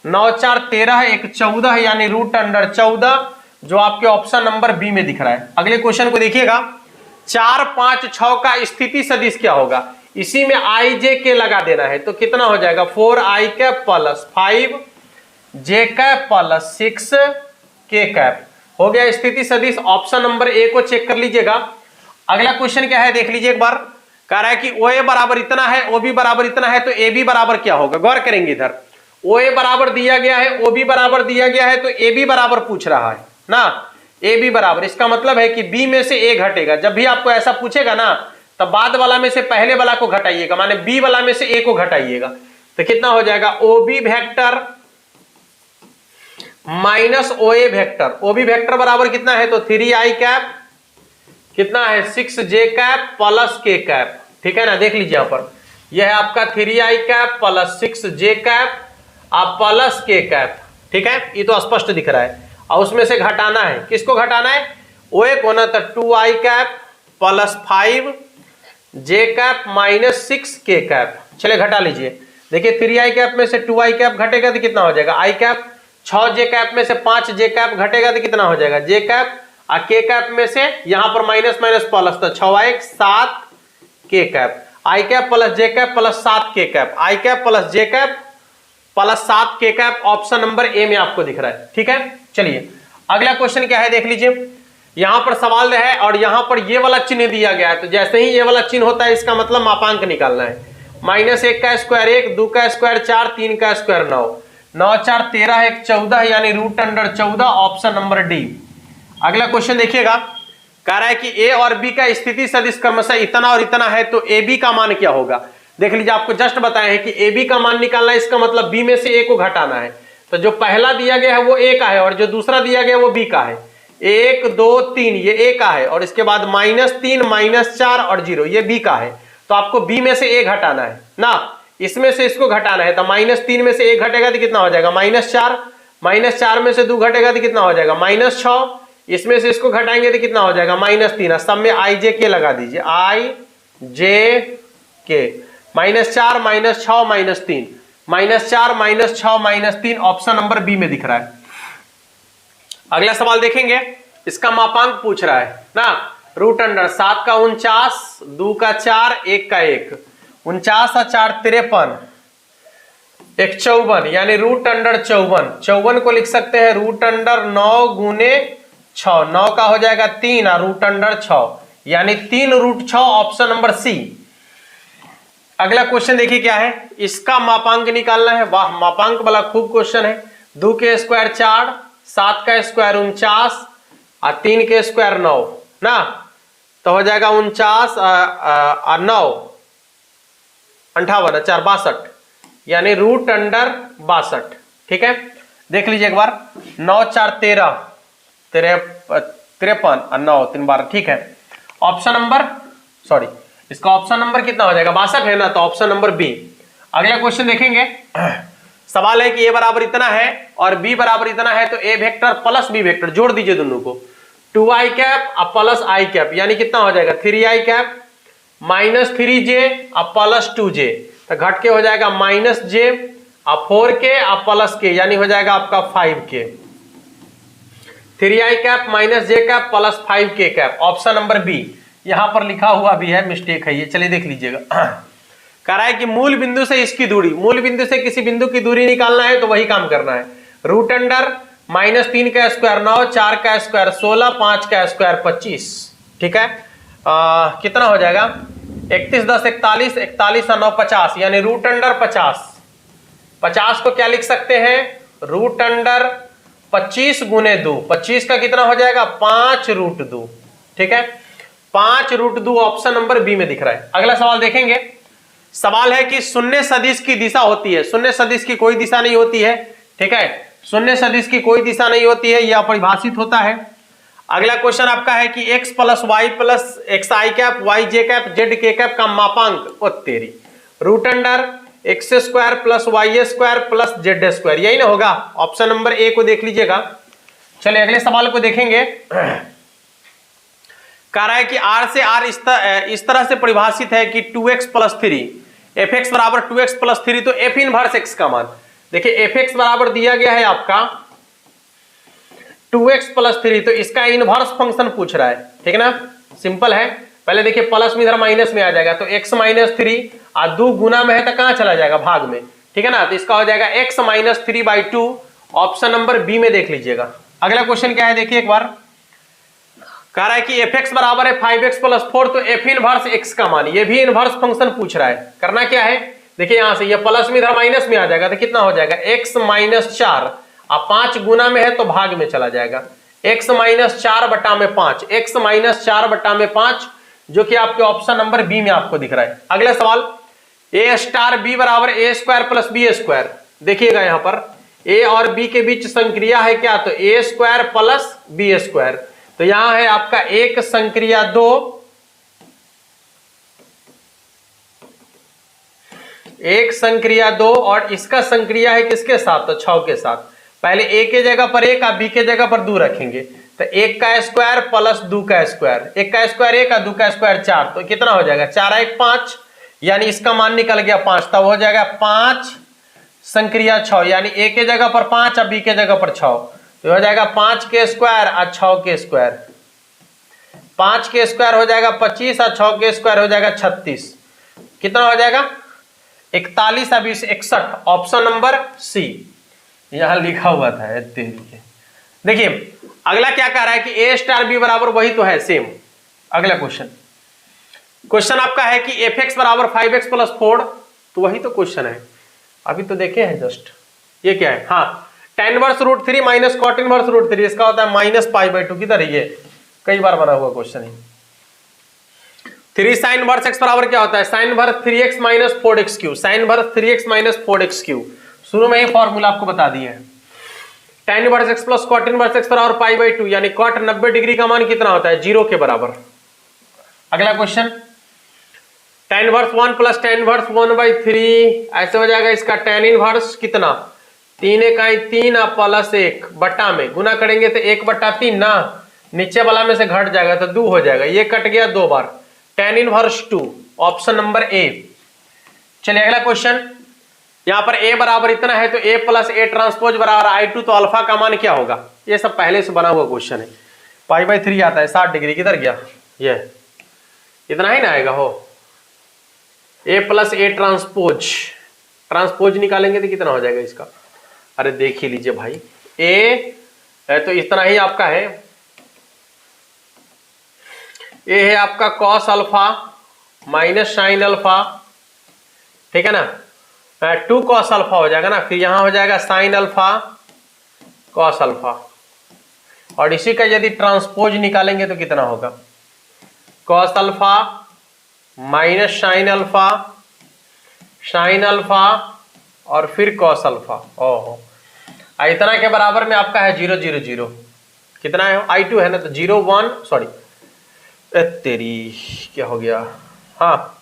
[SPEAKER 1] 9 4 13 एक 14 यानी रूट अंडर 14, जो आपके ऑप्शन नंबर बी में दिख रहा है। अगले क्वेश्चन को देखिएगा, 4 5 6 का स्थिति सदिश क्या होगा? इसी में आई जे के लगा देना है, तो कितना हो जाएगा 4i cap plus 5j cap plus 6k cap हो गया स्थिति सदिश। ऑप्शन नंबर ए को चेक कर लीजिएगा। अगला क्वेश्चन क्या है देख लीजिए एक बार। कह रहा है कि ओ ए बराबर इतना है, ओ बी बराबर इतना है, तो ए बी बराबर क्या होगा? गौर करेंगे इधर, ओ ए बराबर दिया गया है, ओ बी बराबर दिया गया है, तो ए बी बराबर पूछ रहा है ना, ए बी बराबर, इसका मतलब है कि बी में से ए घटेगा। जब भी आपको ऐसा पूछेगा ना, तब बाद वाला में से पहले वाला को घटाइएगा, माने बी वाला में से ए को घटाइएगा, तो कितना हो जाएगा O B vector minus O ए वेक्टर। ओ बी वेक्टर बराबर कितना है? तो 3i कैप कितना है 6j cap plus k cap, ठीक है ना। देख लीजिए यहां पर, यह है आपका 3i cap plus 6j cap आप प्लस k कैप, ठीक है, ये तो स्पष्ट दिख रहा है। और उसमें से घटाना है, किसको घटाना है? ओ ए को ना, तो 2i cap plus 5j cap minus 6k cap. चलिए घटा लीजिए, देखिए 3i कैप में से 2i कैप घटेगा तो कितना हो जाएगा i कैप, 6j कैप में से 5j कैप घटेगा तो कितना हो जाएगा j कैप, और k कैप में से यहां पर माइनस माइनस प्लस, तो 6 7k cap, i cap plus j cap plus 7k cap, i cap plus j cap plus 7k cap option number ए में आपको दिख रहा है, ठीक है। चलिए अगला क्वेश्चन क्या है देख लीजिए। यहां पर सवाल है और यहां पर ये वाला चिन्ह दिया गया है, तो जैसे ही ये वाला चिन्ह होता है इसका मतलब मापांक निकालना है। -1 का स्क्वायर 1, 2 का स्क्वायर 4, 3 का स्क्वायर 9, 9 4 13 एक 14 यानी root under 14 option number D. अगला क्वेश्चन देखिएगा, कह रहा है कि ए और बी का स्थिति सदिश क्रमशः इतना और इतना है, तो ए बी का मान क्या होगा? देख लीजिए, आपको जस्ट बताया है कि ए बी का मान निकालना है, इसका मतलब बी में से ए को घटाना है। तो जो पहला दिया गया है वो ए का है और जो दूसरा दिया गया है वो बी का है। 1 2 3 ये ए का है और इसके बाद -3 -4 और 0 ये बी का है। तो आपको बी में से ए घटाना है ना, इसमें से इसको घटाना है। तो -3 में से 1 घटेगा तो कितना हो जाएगा -4, -4 में से 2 घटेगा तो कितना हो जाएगा -6, इसमें से इसको घटाएंगे तो कितना हो जाएगा -3। सब में आई जे के लगा दीजिए, आई जे के, -4 -6 -3, -4 -6 -3 ऑप्शन नंबर बी में दिख रहा है। अगला सवाल देखेंगे, इसका मापांक पूछ रहा है ना, रूट अंडर 7 का 49, 2 का 4, 1 का 1, 49 और 4 53, एक 54 यानी रूट अंडर 54। 54 को लिख सकते हैं रूट अंडर 9 गुने 6, 9 का हो जाएगा 3 और रूट अंडर 6 यानी 3 रूट 6 ऑप्शन नंबर सी। अगला क्वेश्चन देखिए क्या है, इसका मापांक निकालना है। वाह, मापांक वाला खूब क्वेश्चन है। 2 के स्क्वायर 4, 7 का स्क्वायर 49 और 3 के स्क्वायर 9 ना, तो हो जाएगा 49 और 9 58 4 62 यानी रूट अंडर 62, ठीक है। देख लीजिए एक बार, 9 4 13 53 और 9 3 12, ठीक है। ऑप्शन नंबर सॉरी इसका ऑप्शन नंबर कितना हो जाएगा 62 है ना, तो ऑप्शन नंबर बी। अगला क्वेश्चन देखेंगे, सवाल है कि ए बराबर इतना है और बी बराबर इतना है, तो ए वेक्टर प्लस बी वेक्टर जोड़ दीजिए दोनों को, 2i कैप और प्लस i कैप यानी कितना हो जाएगा 3i कैप -3j और प्लस 2j, तो घट के हो जाएगा -j और 4k और प्लस k यानी हो जाएगा आपका 5k। 3i cap -j cap plus 5k cap option number B. यहां पर लिखा हुआ भी है, मिस्टेक है ये, चलिए देख लीजिएगा। कह रहा है कि मूल बिंदु से इसकी दूरी, मूल बिंदु से किसी बिंदु की दूरी निकालना है, तो वही काम करना है। रूट अंडर -3 का स्क्वायर 9, 4 का स्क्वायर 16, 5 का स्क्वायर 25, ठीक है। कितना हो जाएगा 31 10 41, 41 और 9 50 यानी रूट अंडर 50। 50 को क्या लिख सकते हैं, रूट अंडर 25 गुने 2, 25 का कितना हो जाएगा 5 रूट 2, ठीक है। 5 रूट 2 ऑप्शन नंबर बी में दिख रहा है। अगला सवाल देखेंगे, सवाल है कि शून्य सदिश की दिशा होती है, शून्य सदिश की कोई दिशा नहीं होती है, ठीक है। शून्य सदिश की कोई दिशा नहीं होती है, यह अपरिभाषित होता है। अगला क्वेश्चन आपका है कि x plus y plus x i cap y j cap z k cap का मापांक, ओ तेरी, root under x square plus y square plus z square, यही ना होगा। ऑप्शन नंबर ए को देख लीजिएगा। चलिए अगले सवाल को देखेंगे, कह रहा है कि r से r इस तरह से परिभाषित है कि 2x प्लस 3 fx बराबर 2x प्लस 3, तो f इनवर्स x का मान, देखिए एफ एक्स बराबर दिया गया है आपका 2x + 3, तो इसका इनवर्स फंक्शन पूछ रहा है, ठीक है ना। सिंपल है, पहले देखिए प्लस में इधर माइनस में आ जाएगा, तो x - 3 और 2 गुना में है तो कहां चला जाएगा, भाग में, ठीक है ना। तो इसका हो जाएगा x - 3/2, ऑप्शन नंबर बी में देख लीजिएगा। अगला क्वेश्चन क्या है देखिए एक बार, कह रहा है कि एफ एक्स बराबर है 5x + 4, तो एफ इनवर्स x का मान, ये भी इनवर्स फंक्शन पूछ रहा है। करना क्या है, देखिए यहां से ये प्लस में इधर माइनस में आ जाएगा, तो कितना हो जाएगा x - 4, अब 5 गुना में है तो भाग में चला जाएगा, x - 4/5, x - 4/5, जो कि आपके ऑप्शन नंबर बी में आपको दिख रहा है। अगला सवाल, a* b बराबर a² + b², देखिएगा यहां पर a और b के बीच संक्रिया है क्या, तो a² + b², तो यहां है आपका एक संक्रिया 2, एक संक्रिया 2 और इसका संक्रिया है किसके साथ, तो 6 के साथ। पहले a के जगह पर 1 और b के जगह पर 2 रखेंगे, तो 1 का स्क्वायर प्लस 2 का स्क्वायर, 1 का स्क्वायर 1 और 2 का स्क्वायर 4, तो कितना हो जाएगा 4 1 5, यानी इसका मान निकल गया 5, तब हो जाएगा 5 संक्रिया 6, यानी a के जगह पर 5 और b के जगह पर 6, तो हो जाएगा 5 के स्क्वायर और 6 के स्क्वायर, 5 के स्क्वायर हो जाएगा 25 और 6 के स्क्वायर हो जाएगा 36, कितना हो जाएगा 41 और 20 61, ऑप्शन नंबर सी यहां लिखा हुआ था। देखिए अगला क्या कह रहा है कि a* b बराबर वही तो है सेम। अगला क्वेश्चन आपका है कि एफ एक्स बराबर 5x + 4, तो वही तो क्वेश्चन है, अभी तो देखे हैं जस्ट। ये क्या है, हाँ tan √3 - cot √3, इसका होता है -π/2, किधर है ये, कई बार बना हुआ क्वेश्चन है। 3 sin इनवर्स x बराबर क्या होता है, sin inverse 3x - 4x3, sin inverse 3x - 4x3, शुरू में ही फॉर्मूला आपको बता दिए हैं। tan inverse x + cot inverse x बराबर π/2, यानी cot 90 डिग्री का मान कितना होता है, 0 के बराबर। अगला question, tan inverse 1 + tan inverse 1/3, ऐसे हो जाएगा इसका tan इनवर्स कितना, 3 इकाई 3 प्लस 1 बटा में गुना करेंगे तो 1/3 ना, नीचे वाला में से घट जाएगा तो 2 हो जाएगा, ये कट गया 2 बार, tan इनवर्स 2, ऑप्शन नंबर ए। चलिए अगला क्वेश्चन, यहां पर a बराबर इतना है तो a + a' बराबर I2, तो अल्फा का मान क्या होगा, ये सब पहले से बना हुआ क्वेश्चन है। π/3 आता है 60 डिग्री, किधर गया, ये इतना ही ना आएगा हो, a + a' ट्रांसपोज निकालेंगे तो कितना हो जाएगा इसका, अरे देख ही लीजिए भाई, a है तो इतना ही आपका है, a है आपका cos अल्फा - sin अल्फा, ठीक है ना, 2 cos अल्फा हो जाएगा ना, फिर यहां हो जाएगा sin अल्फा cos अल्फा, और इसी का यदि ट्रांसपोज निकालेंगे तो कितना होगा, cos alpha - sin alpha, sin alpha और फिर cos अल्फा, ओहो, इतना के बराबर में आपका है 0 0 0, कितना है I2 है ना, तो 0 1, सॉरी तेरी क्या हो गया, हाँ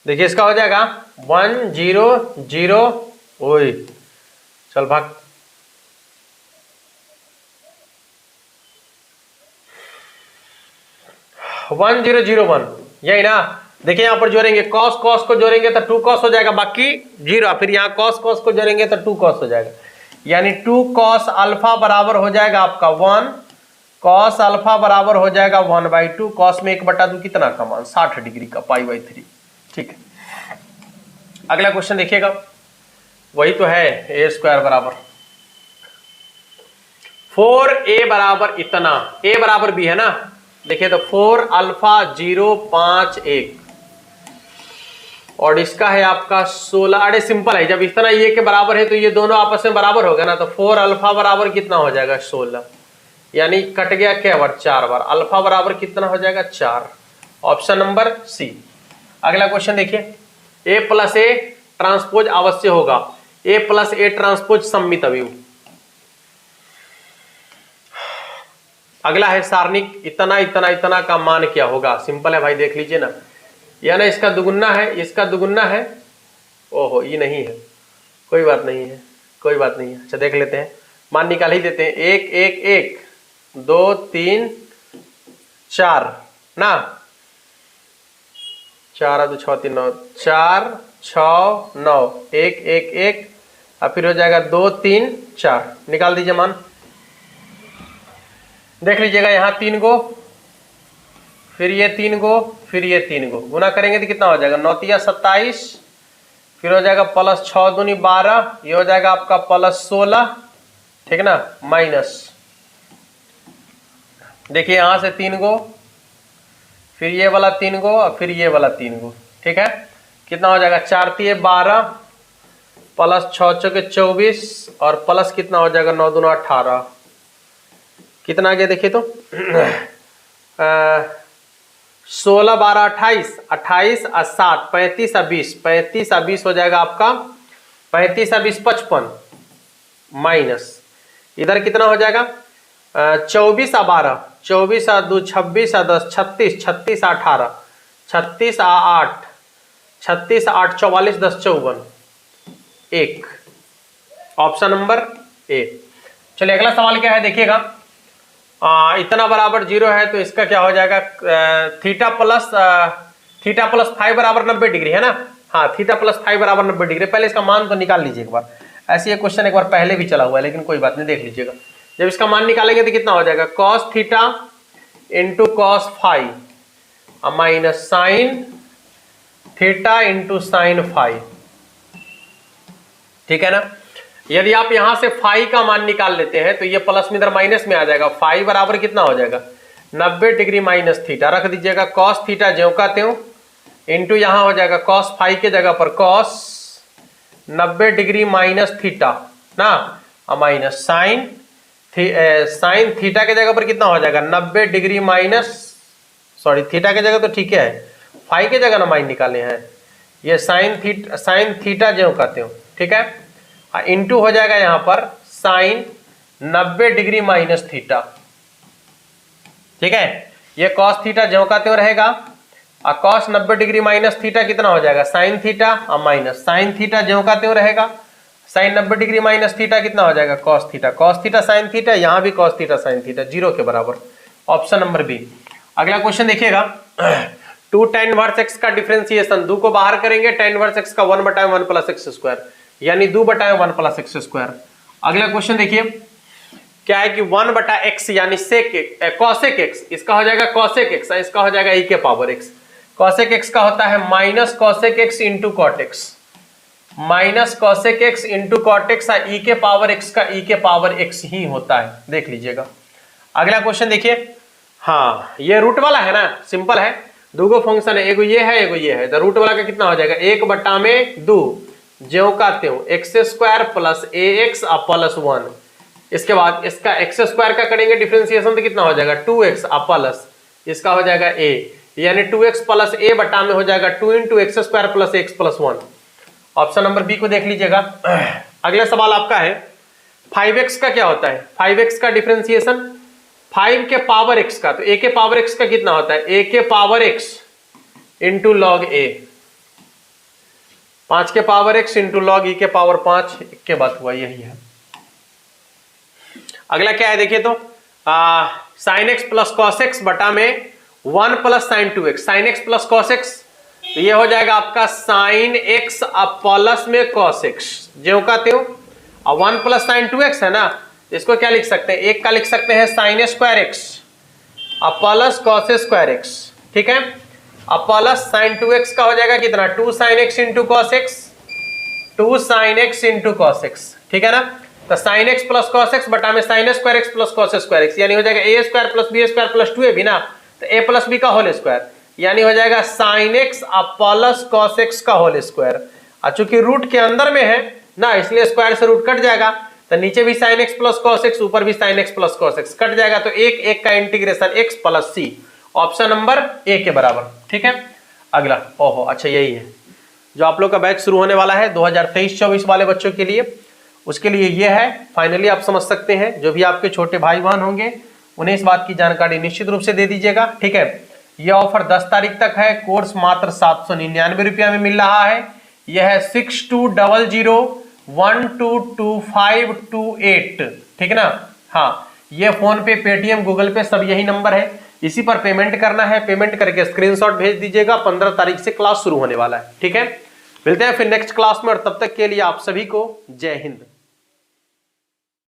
[SPEAKER 1] देखिए इसका हो जाएगा 1 0 0, ओए चल भाग, वन 0 0 1, यही ना। देखिए यहां पर जोड़ेंगे cos cos को जोड़ेंगे तो 2 cos हो जाएगा, बाकी 0, फिर यहाँ cos cos को जोड़ेंगे तो 2 cos हो जाएगा, यानी 2 cos अल्फा बराबर हो जाएगा आपका 1, cos अल्फा बराबर हो जाएगा 1/2, cos में 1/2 कितना का मान 60 डिग्री का π/3, ठीक है। अगला क्वेश्चन देखिएगा, वही तो है a² बराबर 4a बराबर इतना, a बराबर b है ना, देखिए तो 4 अल्फा 0 5 1, और इसका है आपका 16, अरे सिंपल है, जब इतना ये के बराबर है तो ये दोनों आपस में बराबर होगा ना, तो 4 अल्फा बराबर कितना हो जाएगा 16, यानी कट गया क्या बार 4 बार, अल्फा बराबर कितना हो जाएगा 4, ऑप्शन नंबर सी। अगला क्वेश्चन देखिए, a + a ट्रांसपोज अवश्य होगा, a + a ट्रांसपोज सम्मित अवयव। अगला है सारणिक इतना इतना इतना का मान क्या होगा, सिंपल है भाई, देख लीजिए ना, या ना इसका दुगुना है, इसका दुगुना है, ओहो ये नहीं है, कोई बात नहीं है, कोई बात नहीं है, अच्छा देख लेते हैं, मान निकाल ही देते हैं, 1 1 1 2 3 4 ना, 4 2 6 3 9, 4 6 9, 1 1 1, और फिर हो जाएगा 2 3 4। निकाल दीजिए मान, देख लीजिएगा यहाँ 3 को, फिर ये 3 को, फिर ये 3 को गुना करेंगे तो कितना हो जाएगा, 9 तिया 27, फिर हो जाएगा प्लस 6 दूनी 12, ये हो जाएगा आपका प्लस 16, ठीक ना, माइनस, देखिए यहां से 3 को, फिर ये वाला 3 को, और फिर ये वाला 3 को, ठीक है, कितना हो जाएगा, 4 तिये 12, प्लस 6 चौके 24, और प्लस कितना हो जाएगा, 9 दूना 18, कितना आ गया देखिए तो 16 12 28, 28 और 7 35 और 20, 35 और 20 हो जाएगा आपका 35 और 20 55, माइनस इधर कितना हो जाएगा 24 और 12, 24 और 2 26 और 10 36, 36 और 18, 36 और 8, 36 8 44, 10 54, 1, ऑप्शन नंबर ए। चलिए अगला सवाल क्या है देखिएगा, इतना बराबर 0 है तो इसका क्या हो जाएगा, थीटा प्लस 5 बराबर 90 डिग्री है ना, हाँ थीटा प्लस 5 बराबर 90 डिग्री। पहले इसका मान तो निकाल लीजिए एक बार, ऐसे ये क्वेश्चन एक बार पहले भी चला हुआ है लेकिन कोई बात नहीं, देख लीजिएगा। जब इसका मान निकालेंगे तो कितना हो जाएगा, cos theta into cos 5 minus sine theta into sine 5, ठीक है ना। यदि आप यहां से फाई का मान निकाल लेते हैं तो ये प्लस में इधर माइनस में आ जाएगा, फाई बराबर कितना हो जाएगा 90 डिग्री माइनस थीटा, रख दीजिएगा कॉस थीटा ज्यों का त्यों, इंटू यहां हो जाएगा कॉस फाई के जगह पर कॉस 90 डिग्री माइनस थीटा ना, माइनस साइन थीटा के जगह पर कितना हो जाएगा 90 डिग्री माइनस, सॉरी थीटा के जगह तो ठीक है, फाई के जगह ना माइन निकाले हैं, ये साइन थीटा ज्यों का त्यों, ठीक है, इंटू हो जाएगा यहां पर साइन 90 डिग्री माइनस थीटा, ठीक है, ये कॉस थीटा ज्यों का त्यों रहेगा, और कॉस 90 डिग्री माइनस थीटा कितना हो जाएगा साइन थीटा, और माइनस साइन थीटा ज्यों का त्यों रहेगा, साइन 90 डिग्री माइनस थीटा कितना हो जाएगा कॉस थीटा साइन थीटा, यहां भी कॉस थीटा साइन थीटा 0 के बराबर, ऑप्शन नंबर बी। अगला क्वेश्चन देखिएगा, 2 tan इनवर्स x का डिफरेंशिएशन, 2 को बाहर करेंगे tan इनवर्स x का 1/1 प्लस एक्स स्क्वायर, यानी 2/1 प्लस एक्स स्क्वायर। अगला क्वेश्चन देखिए क्या है कि 1/x यानी कॉसेक x, इसका हो जाएगा कॉसेक x, इसका हो जाएगा e के पावर x। कॉसेक x का होता है minus cosec x into cot x, minus cosec x into cot x, e के पावर x का e के पावर x ही होता है, देख लीजिएगा। अगला क्वेश्चन देखिए, हाँ ये रूट वाला है ना, सिंपल है, दो गो फंक्शन है, एगो ये है एगो ये है, तो रूट वाला का कितना हो जाएगा 1/2 ज्यों का त्यों x square plus ax plus 1, इसके बाद इसका एक्स स्क्वायर का करेंगे डिफरेंशिएशन तो कितना हो जाएगा 2x प्लस इसका हो जाएगा a, यानी 2x प्लस a बटा में हो जाएगा 2 into x square plus x plus 1, option number B को देख लीजिएगा। अगला सवाल आपका है 5x का क्या होता है, 5x का डिफरेंशिएशन 5 के पावर x का, तो a के पावर x का कितना होता है a के power x into log a, 5 के power x into log e के पावर 5 के बात हुआ, यही है। अगला क्या है देखिए तो sine x plus cos x बटा में 1 plus sign 2x, sign x plus cos x, तो ये हो जाएगा आपका साइन एक्स प्लस में कॉस एक्स ज्यों का त्यों, और 1 प्लस साइन 2x है ना, इसको क्या लिख सकते हैं, एक का लिख सकते हैं sign square x plus cos square x, ठीक है, अब प्लस साइन 2x का हो जाएगा कितना 2 sine x into cos x, 2 sine x into cos x, ठीक है ना, तो sine x plus cos x बटा में sine square x plus cos square x, यानी हो जाएगा a square plus b square plus 2ab ना, तो a प्लस बी का होल स्क्वायर, यानी हो जाएगा sine x plus cos x का होल स्क्वायर, और चूंकि रूट के अंदर में है ना इसलिए स्क्वायर से रूट कट जाएगा, तो नीचे भी sine x plus cos x ऊपर भी sine x plus cos x cut जाएगा, तो एक का integration x plus C, option number A के बराबर, ठीक है। अगला ओहो अच्छा यही है जो आप लोग का बैच शुरू होने वाला है 2023-24 वाले बच्चों के लिए, उसके लिए ये है, फाइनली आप समझ सकते हैं, जो भी आपके छोटे भाई बहन होंगे उन्हें इस बात की जानकारी निश्चित रूप से दे दीजिएगा, ठीक है। यह ऑफर 10 तारीख तक है, कोर्स मात्र 799 रुपया में मिल रहा है, यह है 6200122528, ठीक है ना, हाँ ये फोन पे, पेटीएम, गूगल पे सब यही नंबर है, इसी पर पेमेंट करना है। पेमेंट करके स्क्रीनशॉट भेज दीजिएगा। 15 तारीख से क्लास शुरू होने वाला है। ठीक है, मिलते हैं फिर नेक्स्ट क्लास में, और तब तक के लिए आप सभी को जय हिंद।